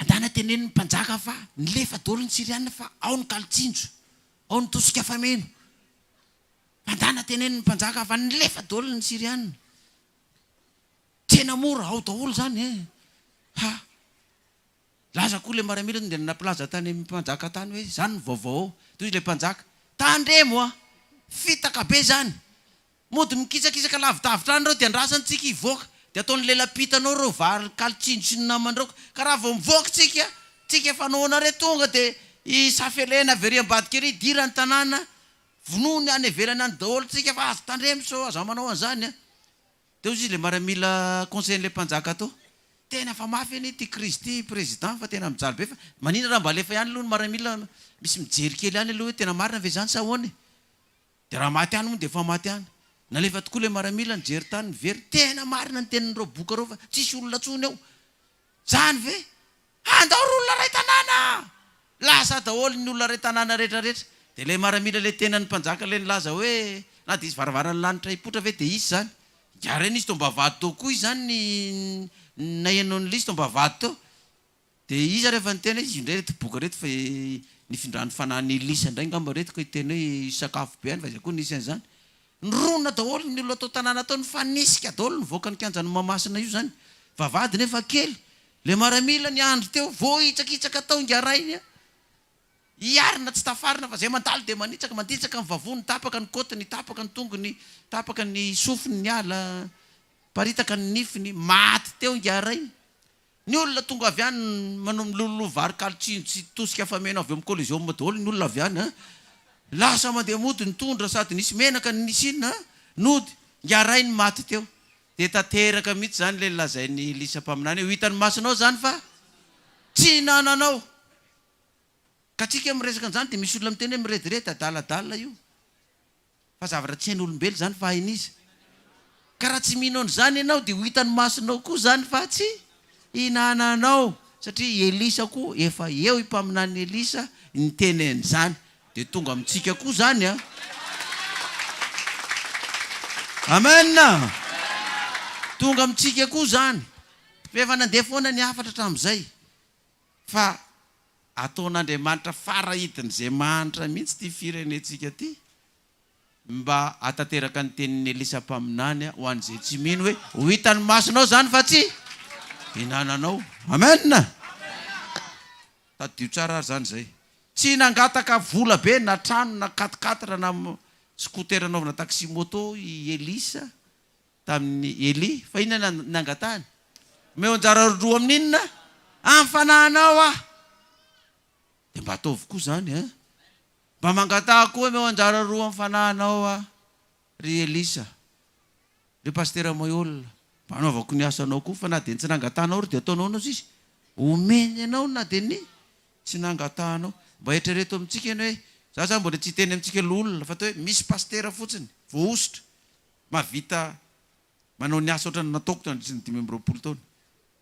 andana teneny ny mpanjaka fa nilefa daholo ny Siriana fa ao ny kalitsinjo ao ny tosika fameno andana teneny ny mpanjaka fa nilefa daholo ny Siriana tena mora ao daholo zany laza koa le maramila de naplaza tany amin'ny mpanjaka tany hoe zany ny vaovao toy izy le mpanjaka tandremo fitaka be zany mody mikitsakitsaka lavidavitra any reo de andrasany tsika ivoaka de ataon'ny lelapitanao reo vary kalitsinjo sy ny namandraoko ka raha vao mivoaka tsika efa nahoana re tonga de isafelena very ambadika ery dira ny tanàna vonony any evelany any daholo tsika fa azo tandremo so aza manao an'izany de izy le maramila conseil-le mpanjaka to tena fa mafy any ty Kristy président fa tena mijaly be fa manina raha mba lefa ihany aloha ny maramila misy mijery kely any aloha hoe tena marina ve zany sa ahoany de raha maty any moa de fa maty any nalefa tokoa le maramila nijery tany very tena marina ny tenin'ireo boka reo fa tsisy olona tsony eo zany ve andao ry olona ray tanàna lasa daholo ny olona ray tanàna rehetrarehetra de le maramila le tena ny mpanjaka le nilaza hoe na de izy varavarany lanitra hipotra ve de isy zany gareny izy to mba vady tao koa izy zany na ianao ny lisy to mba vady tao de iza rehefa nytena izy indray reto boka reto fa nifindrany fanany lisa indray ngamba reto ka itena hoe sakafo be any fa izy koa nisy an'izany nyrona daholo ny olona tao tanàna tao ny fanisika daholo ny voaka ny kianjany mamasina io zany vavady nefa kely le maramila ny andro teo vo hitsakitsaka tao ngarainy iarina tsy tafarina fa zay mandalo de manitsaka manditsaka ny vavony tapaka ny kotiny tapaka ny tongony tapaka ny sofiny ny ala paritaka ny nifiny maty teo ngarainy ny olona tonga avy any manao milololo vary kalitsinjo sy tosika fameno avy amin'ny coliseum daholo ny olona avy any lasa mandeha mody nitondra sady nisy menaka nisy inona nody ngarainy maty teo de tateraka mihitsy zany le lazainy lisam-paminany ho hitany masinao zany fa tsy nananao ka tsika miresaka an'izany de misy olona miteny hoe miredirety adaladala io fa zavatra tsy hain'olombelo zany fa hain'izy ka raha tsy mihinao n'izany ianao de ho hitany masinao koa zany fa tsy hinananao satria Elisa koa efa eo himpaminany Elisa ny tenen'izany de tonga amitsika koa zany amen tonga amitsika koa zany efa nandeha foana ny afatra hatramin'izay fa ataon'Andriamanitra farahitiny zay mahantra mihitsy ty firenetsika ty mba atateraka ny tenin'ny Elisa mpaminany ho an'izay tsy mino hoe ho hitany masinao zany fa tsy hinananao amen tadio tsara ary zany zay tsy nangataka vola be na trano na 4x4 na scooter anaovana taxi moto i Elisa tamin'ny Eli fa inona nangatahany meo anjara roa amin'inona amfananao dia mba ataovy koa zany mba mangatah koa meo anjara roa amfananao ry Elisa ry pastera Moyola mba anaovako ny asanao koa fa na dia tsy nangatanao ry dia ataonao anao izy omeny anao na dia ny tsy nangatahanao mba etrereto amintsika ianao hoe za zany mbola tsy teny amintsika loolona fa tao hoe misy pastera fotsiny voaositra mavita manao ny asa ohatrany nataoko tandritsy ny 5 taona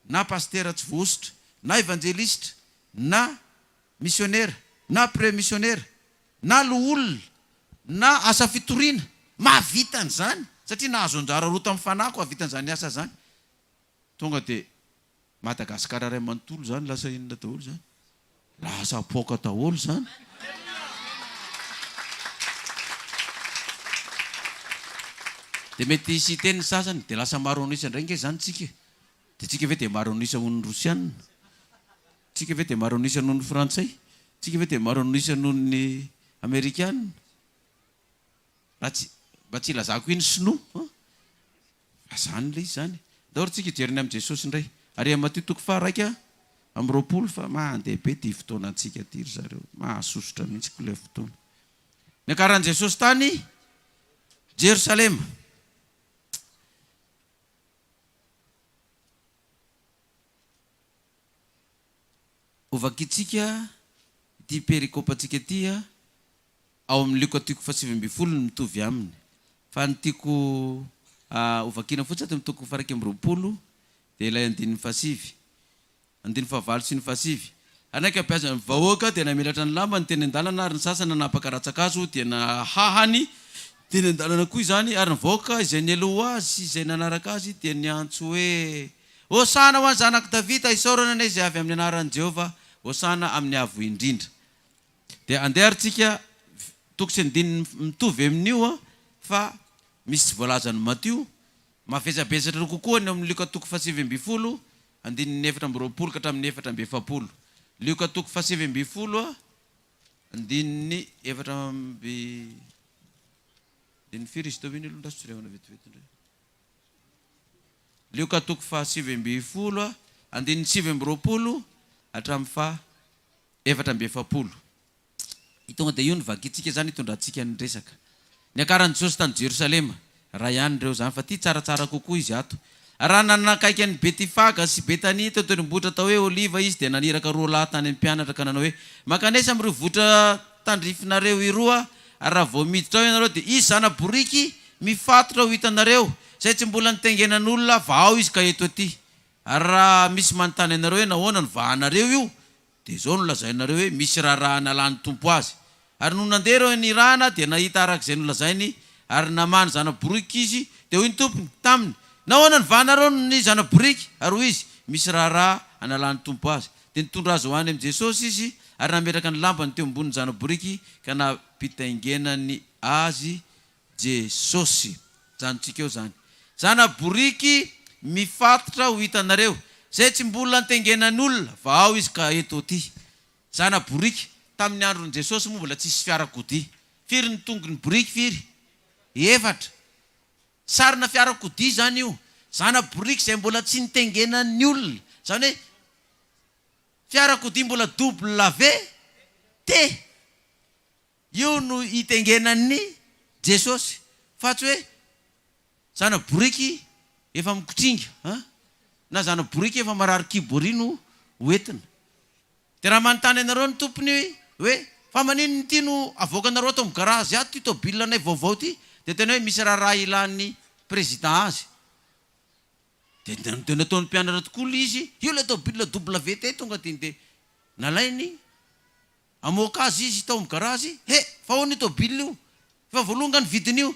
na pastera tsy voaositra na evangelistra na missionnaire na pré-missionnaire na loolona na asa fitoriana mahavitany zany satria nahazo anjara roa tamin'ny fanako havitan'izany asa zany tonga dia Madagasikara ray manontolo zany lasa inona daholo zany lasa poka daholo zany dia mety hisy teny sasany dia lasa maro anisa indray nge zany tsika dia tsika ve dia maro anisa noho ny Rosiana tsika ve dia maro anisa noho ny Frantsay tsika ve dia maro anisa noho ny Amerikana mba tsy ilazako iny sinoa fa zany le izy zany daholo tsika hijeriny amin'i Jesosy indray ary Matio 2:20 fa mandeha be ty fotoana antsika ty ry zareo mahasosotra mihitsy ko ilay fotoana niakaran'i Jesosy tany Jerosalema ovakitsika ty perikopantsika ty ao amin'ny Luka 7:20 ny mitovy aminy fa ny tiako ovakina fotsy ato mitoko 2:20 dia ilay 9:7 9:7 sy 9:7 anaiky ampiasa vahoaka dia namelatra ny lamba ny teny an-dalana ary ny sasana napakaratsakazo dia nahahany teny an-dalana koa izany ary ny vahoaka izay nieloha azy sy izay nanaraka azy dia niantso hoe hosana ho any zanaky Davida isaorana ane izay avy amin'ny anaran'i Jehova hosana amin'ny avo indrindra dia andeha arytsika toko sy ny diny mitovy amin'io fa misy voalazan'ny Matio mafezabezatra kokoa ny amin'ny Luka 7:20 andininy 4:20 ka hatramin'ny 4:70 Luka 7:20 andininy 4:5 Luka 7:20 andininy 7:20 hatramin'ny 4:70 itonga dia io ny vakitsika zany hitondrantsika ny resaka niakaran'i Jesosy tany Jerosalema raha ihany ireo zany fa ty tsaratsara kokoa izy ato raha nanakaiky any Betifaga sy Betania teo toerim-bohitra atao hoe Oliva izy dia naniraka 2 lahy tany amin'ny mpianatra ka nanao hoe makanesa amin'ireo vohitra tandrifinareo iroa ary raha vao miditra ao ianareo dia izy zanaboriky mifatotra ho hitanareo zay tsy mbola nitengenan'olona vao izy ka eto aty ary raha misy manontany anareo hoe nahoana ny vahanareo io dia zao no lazainareo hoe misy raha nalany tompo azy ary no nandeha reo ny rana dia nahita arak'izay nolazainy ary namany zanaboriky izy dia hoy ny tompony taminy nahoana ny vahanareo ny zanaboriky ary hoy izy misy raha analany tompo azy dia nitondra azy ho any amin'i Jesosy izy ary nametraka ny lambany teo ambony zanaboriky ka nampitaingenany azy Jesosy janontsika eo zany zanaboriky mifatotra ho hitanareo zay tsy mbola nitengenan'olona vao izy ka eto aty zanaboriky tamin'ny andron'i Jesosy moa mbola tsisy fiarakodia firy ny tongony boriky firy 7 sarina fiarakodia zany io zanaboriky zay mbola tsy nitengenan'ny olona zany hoe fiarakodia mbola WT io no hitengenan'ny Jesosy fa tsy hoe zanaboriky efa mikotringa na zanaboriky efa marary kiborino hoentina dia raha manontany anareo ny tompony hoe fa manino ny ty no avoakanareo atao amin'ny garazy ato ty tôbila anay vaovao ty dia tena hoe misy raha ilan'ny président azy dia nataon'ny mpianatra tokoa izy io le tôbila WT tonga dia nalainy amoaka azy izy tao amin'ny garazy fa hoany tôbila io fa voalonga ny vidin'io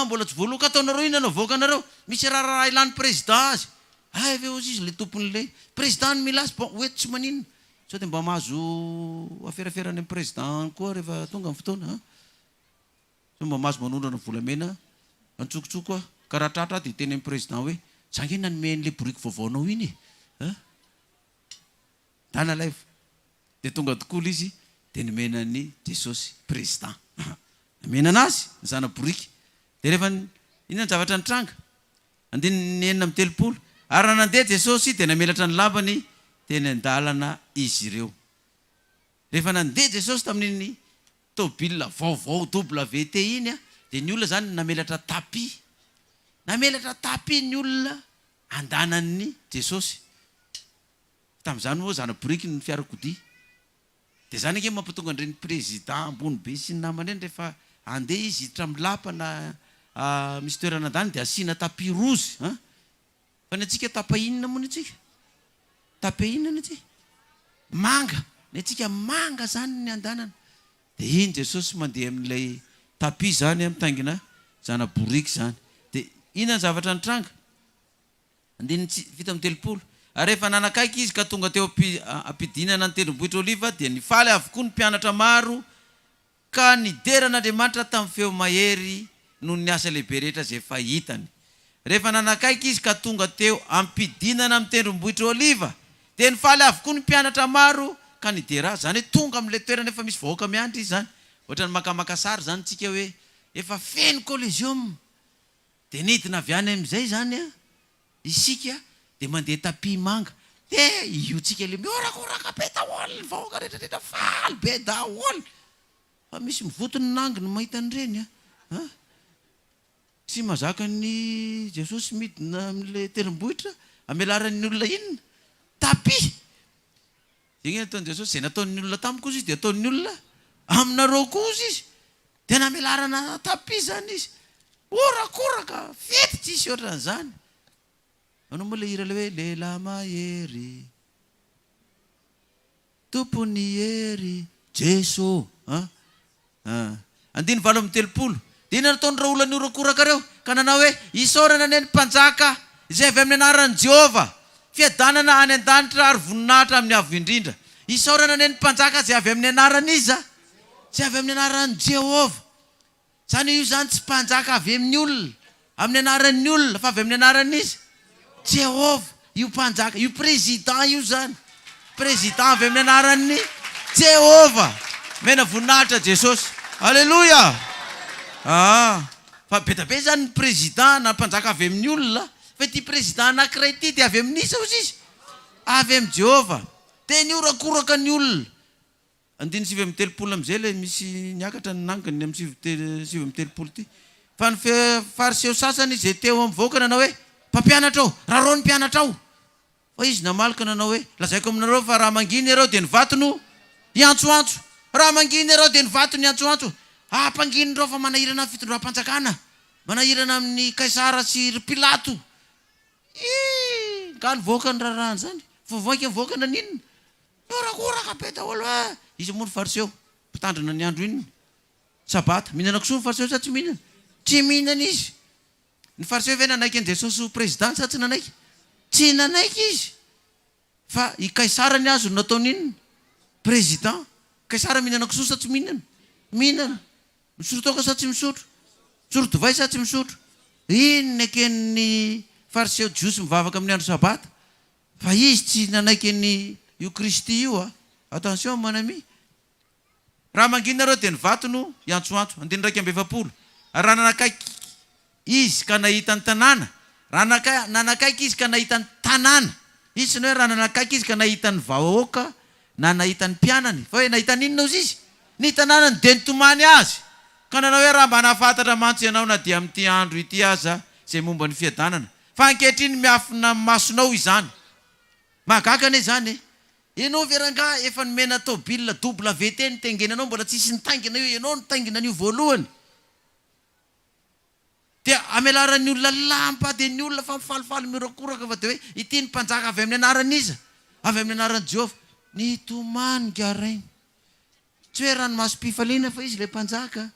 mbola tsy voaloka ataonareo ina no avoakanareo misy raha ilan'ny président azy ve ozy izy le tompon'le président ny milasy bon oeto tsy maninona sao dia mba mahazo aferaferany amin'ny président koa rehefa tonga amin'ny fotoana so mba mahazo manondrana volamena antsokotsoko karaha tratra dia teny amin'ny président hoe zange nanomen'le boriky vaovaonao iny danalay dia tonga tokola izy dia nomenany Jesosy président namenana azy ny zanaboriky dia rehefa inona ny zavatra nitranga andininy 4:30 Ary raha nandeha Jesosy dia namelatra ny lambany teny an-dalana izy ireo. Rehefa nandeha Jesosy tamin'iny tômôbila vaovao WT iny dia ny olona zany namelatra tapi. Namelatra tapi ny olona andanan'ny Jesosy. Tamin'izany moa zana-boriky ny fiarakodia. Dia zany ake mampitonga an'ireny président ambony be sy ny namany reny rehefa andeha izy hiditra amin'ny lapa na misy toerana andany dia asiana tapi rozy. Fa ny antsika tapahinina moa ny antsika. Tapahinina ny antsika. Manga. Ny antsika manga zany ny andanana. Dia iny Jesosy mandeha amin'ilay tapi zany mitangina zana-boriky zany. Dia ina ny zavatra nitranga? Andiny vita amin'ny 30. Ary rehefa nanakaiky izy ka tonga teo ampidinana ny tendrombohitra Oliva dia nifaly avokoa ny mpianatra maro ka nideran'Andriamanitra tamin'ny feo mahery noho ny asa lehibe rehetra izay efa hitany. Rehefa nanakaiky izy ka tonga teo ampidinana amin'ny tendrombohitra Oliva dia nifaly avokoa ny mpianatra maro ka nidera. Zany hoe tonga amin'ilay toerana efa misy vahoaka miandry izy zany. Ohatra ny makamaka sary zany tsika hoe efa feno coliseum. Dia nidina avy any amin'izay zany isika dia mandeha tapi manga. Dia io tsika ilay miorakoraka be daholo ny vahoaka rehetrarehetra faly be daholo. Fa misy mivotony nanginy mahita an'ireny. Tsy mazaka ny Jesosy midina amin'ilay tendrombohitra amelaran'ny olona inona? Tapi. Igny ataon'i Jesosy izay nataon'ny olona tamiko izy dia ataon'ny olona aminareo koa izy. Dia namelarana tapi zany izy. Orakoraka fety tsisy ohatran'izany. Anao moa ilay hira ilay hoe lehilahy mahery tompony hery Jeso. 9:30. Dia ina nataony raha olona niorakoraka reo ka nanao hoe isaorana ny mpanjaka izay avy amin'ny anaran'i Jehova, fiadanana any an-danitra ary voninahitra amin'ny avo indrindra. Isaorana ny mpanjaka izay avy amin'ny anaran'iza? Izay avy amin'ny anaran'i Jehova. Zany io zany tsy mpanjaka avy amin'ny olona, amin'ny anaran'ny olona, fa avy amin'ny anaran'iza? Jehova. Io mpanjaka, io président io zany. Président avy amin'ny anaran'ny Jehova. Mena voninahitra Jesosy. Alleluia. Fa be be zany ny président na mpanjaka avy amin'ny olona. Fa ity président anankiray ity dia avy amin'isa ozy izy? Avy amin'ny Jehova. Dia niorakoraka ny olona. 9:30 amin'izay ilay misy niakatra ny nangany amin'ny 9:30 ity. Fa ny fariseo sasany izay teo amin'ny vahoaka nanao hoe mpampianatra ao, raha rao ny mpianatra ao. Fa izy namalika nanao hoe lazaiko aminareo fa raha manginy iareo dia ny vato no iantsoantso. Raha manginy iareo dia ny vato no iantsoantso. Mpanginireo fa manahirana amin'ny fitondram-panjakana, manahirana amin'ny Kaisara sy Pilato. Ka ny vahoaka ny raharahan zany. Vovoaka ny vahoaka na ninona. Orakoraka be daholo. Izy moa ny fariseo mpitandrina ny andro inona? Sabata. Mihinana kisoa ny fariseo sa tsy mihinana? Tsy mihinana izy. Ny fariseo ve nanaiky an'i Jesosy ho président sa tsy nanaiky? Tsy nanaiky izy. Fa i Kaisara ny azo nataony inona? Président. Kaisara mihinana kisoa sa tsy mihinana? Mihinana. Misotro toaka sa tsy misotro? Misotro divay sa tsy misotro? Iny eken'ny fariseo jiosy mivavaka amin'ny andro sabata. Fa izy tsy nanaiky ny io Kristy io. Attention manami. Raha manginareo dia ny vato no iantsoantso. 9:20. Raha nanakaiky izy ka nahita ny tanàna. Raha nanakaiky izy ka nahita ny tanàna. Izy ny hoe raha nanakaiky izy ka nahita ny vahoaka na nahita ny mpianany. Fa hoe nahita n'inona ozy izy? Ny tanànany dia nitomany azy. Ka nanao hoe raha mba nahafantatra mantsy ianao na dia amin'ity andro ity aza izay momba ny fiadanana. Fa ankehitriny miafina masonao izany. Mahagakana izany. Ianao veranga efa nomena tômôbila WT ny tengenanao mbola tsisy nitaingina io, ianao nitaingina an'io voalohany. Dia amelaran'ny olona lampa dia ny olona fa mifalifaly miorakoraka fa dia hoe ity ny mpanjaka avy amin'ny anaran'iza? Avy amin'ny anaran'i Jehova. Nitomany garainy. Tsy hoe ranomasom-pifaliana fa izy ilay mpanjaka.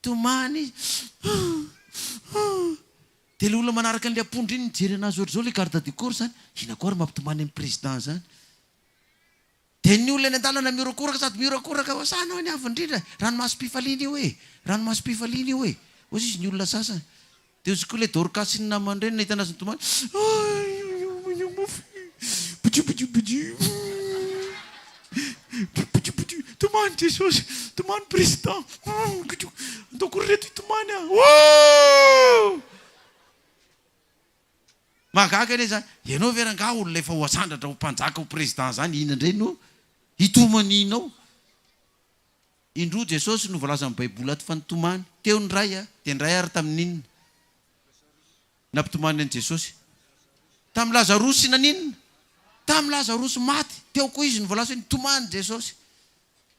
Tomany izy. Dia ilay olona manaraka an'ilay ampondra iny nijery anazy ohatr'izao ilay garde du corps zany. Inakory mampitomany amin'ny président zany. Dia ny olona any an-dalana miorakoraka sady miorakoraka sanao ny avy indrindra. Ranomasom-pifaliana io e. Ranomasom-pifaliana io e. Ozy izy ny olona sasany. Dia ozy koa ilay Dorcas sy ny namany ireny nahita anazy nitomany. Tomany Jesosy, tomany président. Ataoko reto hitomany. Mahagaga ane zany. Ianao veranga olona efa ho asandratra ho mpanjaka ho président zany, ina indray no hitomaninao. Indroa Jesosy no voalaza amin'ny baiboly ato fa nitomany. Teo ny ray dia ny ray ary tamin'inona nampitomany an'i Jesosy? Tamin'ny Lazarosy naninona? Tamin'ny Lazarosy maty. Teo koa izy ny voalaza hoe nitomany Jesosy.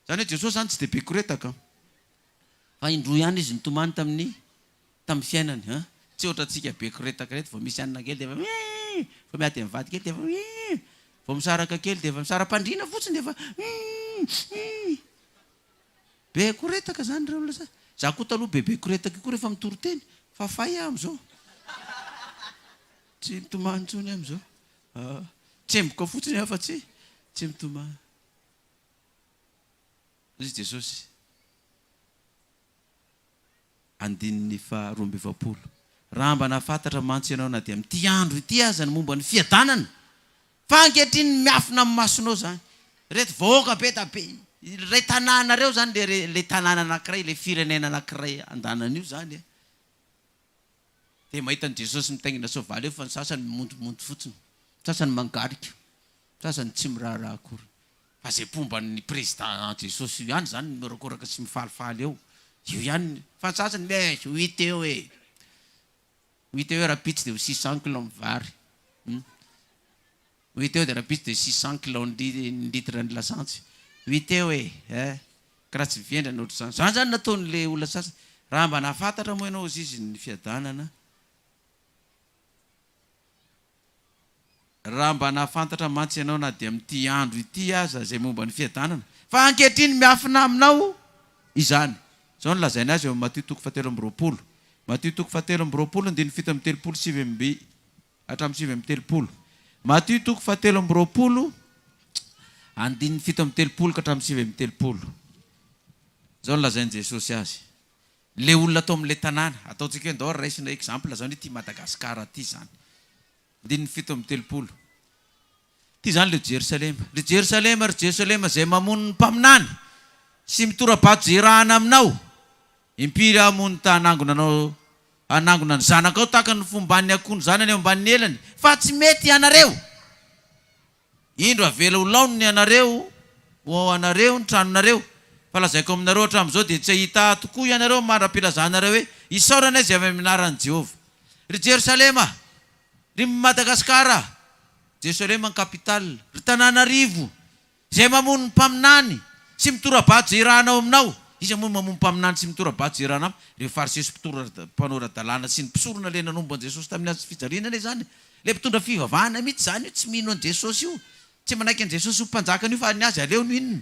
Zany hoe Jesosy zany tsy dia be koretaka. Fa indroa ihany izy nitomany tamin'ny fiainany. Tsy ohatra antsika be koretaka reto, vao misy anina kely dia efa vao miady amin'ny vady kely dia efa vao misaraka kely dia efa misara-pandriana fotsiny dia efa be koretaka zany ireo olona. Za koa taloha be koretaka koa rehefa mitoro teny, fa fay amin'izao. Tsy mitomany intsony amin'izao. Tsemboka fotsiny afa tsy mitomany. Izy Jesosy andininy fa 12. Raha mba nafantatra mantsy ianao na dia amin'ity andro ity aza ny momba ny fiadanana. Fa ankehitriny miafina amin'ny masonao zany. Reto vahoaka be da be. Ray tanànareo zany le tanàna anankiray, le firenena anankiray andanan'io zany. Dia mahita ny Jesosy mitaingina soavaly eo fa ny sasany montomonto fotsiny, sasany mangarika, sasany tsy miraharaha akory. Fa zay pomban'ny président Jesosy ihany zany miorakoraka sy mifalifaly eo. Io ihany fa ny sasany mes 8 eo e. 8 eo rapitsy dia 600 kilo amin'ny vary. 8 eo dia rapitsy dia 600 kilo ny litre ny lasantsy. 8 eo e. Karaha tsy viendra ny ohatr' zany. Zany nataon'le olona sasany. Raha mba nafantatra moa ianao izy ny fiadanana. Raha mba nafantatra mantsy ianao na dia amin'ity andro ity aza zay momba ny fiadanana. Fa ankehitriny miafina aminao izany. Zao no lazaina azy eo Matthieu 7:20. Matthieu 7:20 andiny 7:30 7 hatramin'ny 7:30. Matthieu 7:20 andiny 7:30 ka hatramin'ny 7:30. Zao no lazain'i Jesosy azy. Le olona atao amin'le tanàna, ataontsika hoe ndao raisina exemple zany ity Madagasikara ity zany. Andiny 7:30. Ity zany le Jerusalema. Le Jerusalema zay mamono ny mpaminany sy mitorabato zay rahana aminao. Impiry amono ta anangonanao, anangona ny zanakao tahaka ny fomban'ny akoho zanany eo ambanin'ny elany. Fa tsy mety ianareo. Indro avela ho laonony ianareo, ho anareo ny tranonareo. Fa lazaiko aminareo hatramin'izao dia tsy hita tokoa ianareo mandra-pilazanareo hoe isaorana izy avy amin'ny anaran'i Jehovah. Ry Jerusalema, ry Madagasikara, Jerusalema ny kapitale, ry Tananarivo, zay mamono ny mpaminany sy mitorabato zay rahanao aminao. Izy moa mamono mpaminany sy mitorabato zay rahanao. Reo fariseo mpanora-dalàna sy ny mpisorona le nanomban'i Jesosy tamin'ny azy fijaliana zany. Le mpitondra fivavahana mihitsy zany io, tsy mino an'i Jesosy io. Tsy manaiky an'i Jesosy ho mpanjakany io fa ny azy aleo no inona.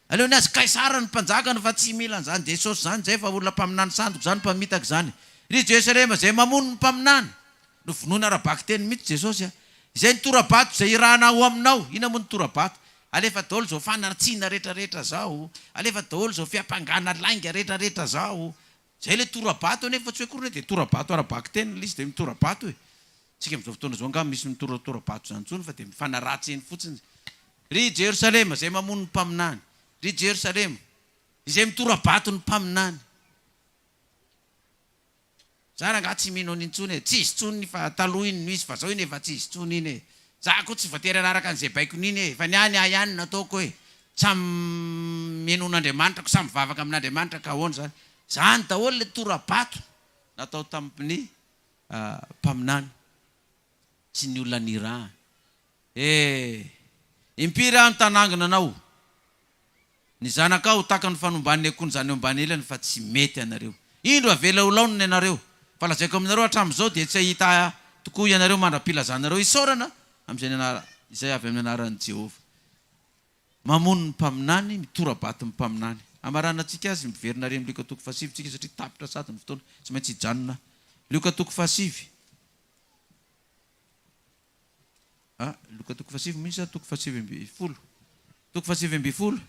Aleo ny azy Kaisara ny mpanjakany fa tsy mila an'izany Jesosy zany. Zay fa olona mpaminany sandoko zany mpamitaka zany. Ry Jerusalema zay mamono ny mpaminany. No vonoina arabaky teny mihitsy Jesosy. Zay ny torabato zay irahana ho aminao. Ina moa ny torabato? Alefa daholo zao fanaritsina rehetrarehetra zao. Alefa daholo zao fiampangana lainga rehetrarehetra zao. Zay le torabato nefa tsy hoe kory dia torabato arabaky teny izy dia mitorabato e. Tsika amin'izao fotoana zao angamba misy mitorabato zany intsony fa dia mifanaratsy eny fotsiny. Ry Jerusalema zay mamono ny mpaminany. Ry Jerusalema izay mitorabato ny mpaminany. Zara nga tsy mino n'intsony e. Tsy izy tsony fa taloha iny no izy fa zao iny efa tsy izy tsony iny e. Za koa tsy voatery anaraka an'izay baiko n'iny e. Fa ny any ihany nataoko hoe samy menon'Andriamanitra ko samy vavaka amin'Andriamanitra ka ahoana zany. Zany daholo le torabato natao tamin'ny mpaminany sy ny olona niraha. Impiry aho ny tanangina anao. Ny zanakao tahaka ny fanomban'ny akoho zany eo ambany elany fa tsy mety anareo. Indro avela ho laoniny ianareo. Fa lazaiko aminareo hatramin'izao dia tsy hita tokoa ianareo mandra-pilazanareo isaorana izay avy amin'ny anaran'i Jehovah. Mamono ny mpaminany, mitorabato ny mpaminany. Amarana antsika azy miverina reny Luka 7 tsika satria tapitra sady ny fotoana tsy maintsy hijanona. Luka 7. Luka 7 misy 7:20. 7:20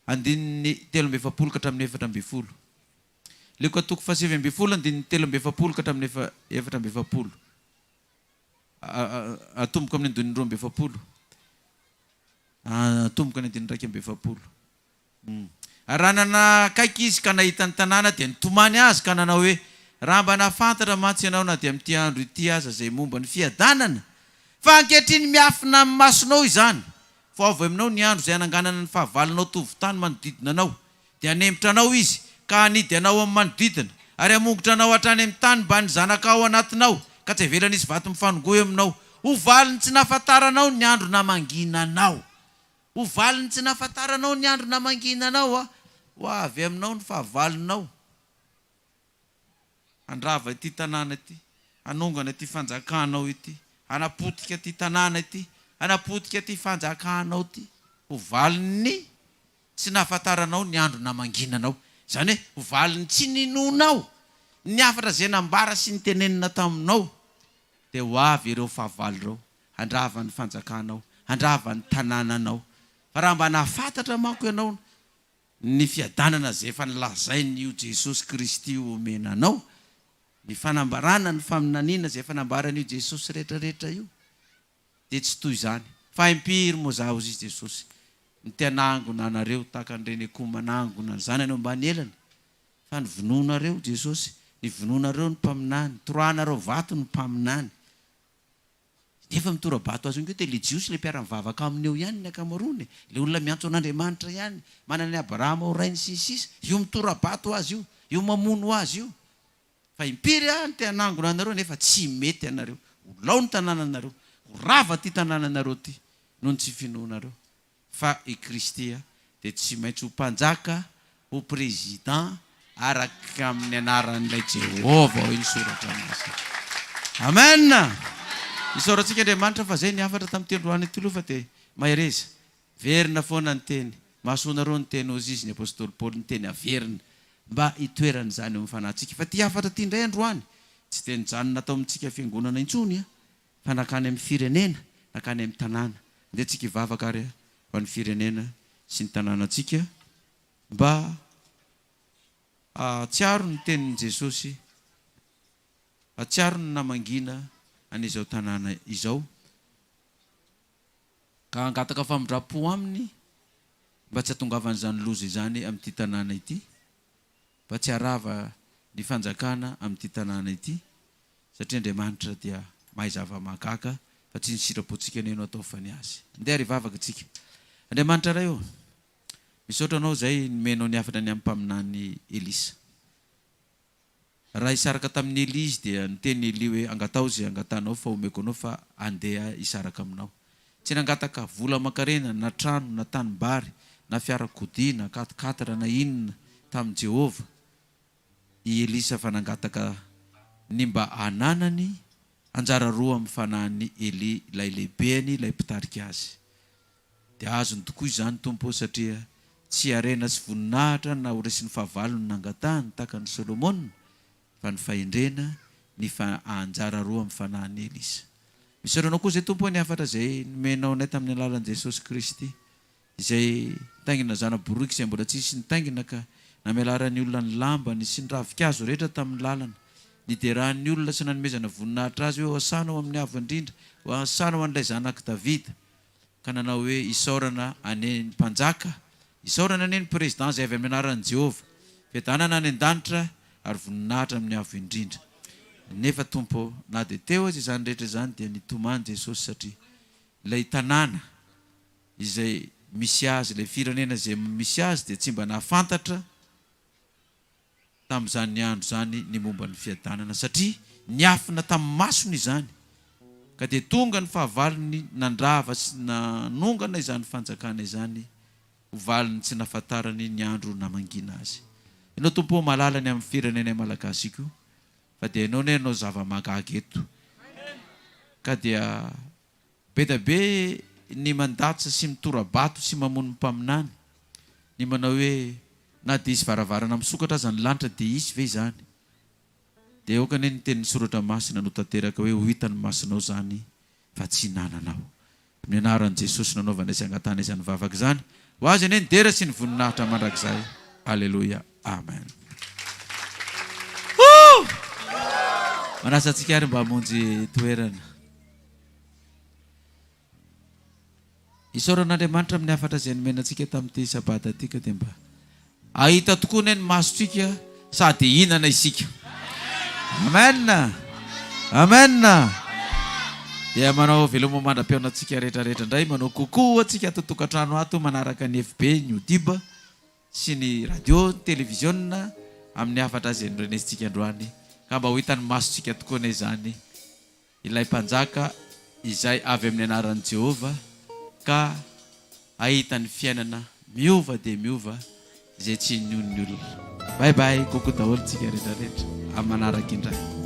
andininy 13 ka hatramin'ny 14. Luka 7:20 andininy 13 ka hatramin'ny 14. Atomboka amin'ny andininy 12. Atomboka amin'ny andininy 12. Aranana kaiky izy ka nahita ny tanàna dia nitomany azy ka nanao hoe raha mba nafantatra mantsy ianao na dia amin'ity andro ity aza zay momba ny fiadanana Fa ankehitriny miafina amin'ny masonao izany. Fa avy aminao ny andro izay ananganana ny fahavalonao tovotany manodidina anao. Dia anemitra anao izy ka hanidy anao amin'ny manodidina. Ary hamongotra anao hatrany amin'ny tany mba ny zanaka ao anatinao. Ka tsy havelana izy vato mifanongoy aminao. Ho valiny tsy nahafantaranao ny andro namanginanao. Ho valiny tsy nahafantaranao ny andro namanginanao. Ho avy aminao ny fahavalonao. Andrava ity tanàna ity. Anongana ity fanjakanao ity. Anapotika ity tanàna ity. Anapotika ity fanjakanao ity. Ho valiny tsy nahafantaranao ny andro namanginanao. Zany hoe ho valiny tsy ninonao ny hafatra izay nambara sy ny tenenina taminao. Dia ho avy ireo fahavalo ireo. Andrava ny fanjakanao. Andrava ny tanànanao. Fa raha mba nahafantatra manko ianao ny fiadanana izay efa nilazainy io Jesosy Kristy omenanao. Ny fanambarana ny faminaniana izay efa nambarana io Jesosy rehetrarehetra io. Dia tsy toy izany. Fa impiry moa zaho izy Jesosy. Ny tianangona anareo tahaka nireny akoho manangona ny zanany ambany elany. Fa ny vonoanareo Jesosy. Ny vonoanareo ny mpaminany. Toroahanareo vato ny mpaminany. Nefa mitora-bato azy io dia le jiosy le mpiara-mivavaka aminy eo ihany ny akamaroany. Le olona miantso an'Andriamanitra ihany. Manana ny Abrahama ho rainy sisisa. Io mitora-bato azy io. Io mamono azy io. Fa impiry ny tianangona anareo nefa tsy mety anareo. Ho lao ny tanànanareo. Ho rava ty tanànanareo ty. Noho ny tsy finoanareo. Fa i Kristy dia tsy maintsy ho mpanjaka, ho président araka amin'ny anaran'ilay Jehova ho insoratra aminazy. Amen. Isaorantsika Andriamanitra fa zay ny hafatra tamin'ny tendroany ity aloha fa dia mahereza. Verina foana ny teny. Mahasoanareo ny teny ozy izy ny apôstôly Paoly ny teny averina. Mba hitoerana izany eo amin'ny fanahintsika. Fa ty hafatra ty indray androany. Tsy teny izany natao amintsika fiangonana intsony. Fa nakany amin'ny firenena, nakany amin'ny tanàna. Dia tsika hivavaka ary ho an'ny firenena sy ny tanànantsika. Mba atsiaro ny tenin'i Jesosy. Atsiaro ny namangina an'izao tanàna izao. Ka angataka famindrapo aminy. Mba tsy hatongavan'izany loza izany amin'ity tanàna ity. Mba tsy harava ny fanjakana amin'ity tanàna ity. Satria Andriamanitra dia mahay zava-mahagaga. Fa tsy ny sitrapontsika neno atao fa ny azy. Andeha ary vavaka tsika. Andriamanitra ray eo. Misaotra anao izay nomenao ny hafatra ny amin'ny mpaminany Elisa. Raha isaraka tamin'ny Eli izy dia niteny Eli hoe angatao izay angatanao fa omeko anao fa andeha isaraka aminao. Tsy nangataka vola aman-karena na trano na tanimbary na fiarakodia na katikatara na inona tamin'i Jehova. I Elisa fa nangataka ny mba ananany anjara roa amin'ny fanahiny Eli ilay lehibeany ilay mpitarika azy. Dia azony tokoa izany tompo satria tsy arena sy voninahitra na horesin'ny fahavalony nangatahany tahaka ny Solomona. Fa ny fahendrena ny anjara roa amin'ny fanahiny Elisa. Misaoranao koa izay tompo ny hafatra izay nomenao anay tamin'ny alalan'i Jesosy Kristy. Izay taingina zana-boriky izay mbola tsisy nitaingina ka namelaran'ny olona ny lambany sy ny ravikazo rehetra tamin'ny lalana. Niderahan'ny olona sy nanomezana voninahitra azy hoe hoasanao amin'ny avo indrindra. Hoasanao an'ilay zanak'i Davida. Ka nanao hoe isaorana aneny mpanjaka. Isaorana aneny président izay avy amin'ny anaran'i Jehova. Fiadanana any an-danitra ary voninahitra amin'ny avo indrindra. Nefa tompo na dia teo azy izany rehetra izany dia nitomany Jesosy satria ilay tanàna izay misy azy, ilay firenena izay misy azy dia tsy mba nahafantatra tamin'izany andro izany ny momba ny fiadanana satria niafina tamin'ny masony izany. Ka dia tonga ny fahavalony nandrava sy nanongana izany fanjakana izany ho valiny tsy nahafantarany ny andro namangina azy. Ianao tompo malala ny amin'ny firenena malagasy io. Fa dia ianao ne ianao zava-mahagaga eto. Ka dia be da be ny mandatsa sy mitora-bato sy mamono mpaminany. Ny manao hoe na dia isy varavarana misokatra aza ny lanitra dia isy ve izany. Dia aokany ny tenin'ny soratra masina no tanteraka hoe ho hitany masinao izany fa tsy hinananao. Amin'ny anaran'i Jesosy nanaovana izay angatana izany vavaka izany. Ho azy anie ny dera sy ny voninahitra mandrakizay. Alleluia. Amen. Manasa antsika ary mba hamonjy toerana. Isaoran'Andriamanitra amin'ny hafatra izay nomena antsika tamin'ity sabata ity ka dia mba ahita tokoa ny masontsika sady hinana isika. Amen. Amen. dia manao velomo mandra-piaona antsika rehetrarehetra indray manao kokoa atsika totokantrano ato manaraka ny FB ny Youtube sy ny radio televiziona amin'ny hafatra azy norenesitsika androany ka mba ho hitan'ny masontsika tokoa na izany ilay mpanjaka izay avy amin'ny anaran'i Jehova ka ahitany fiainana miova dia miova izay tsy nion'ny olona. Bye bye, kokoa daholo tsika rehetrarehetra amin'ny manaraka indray.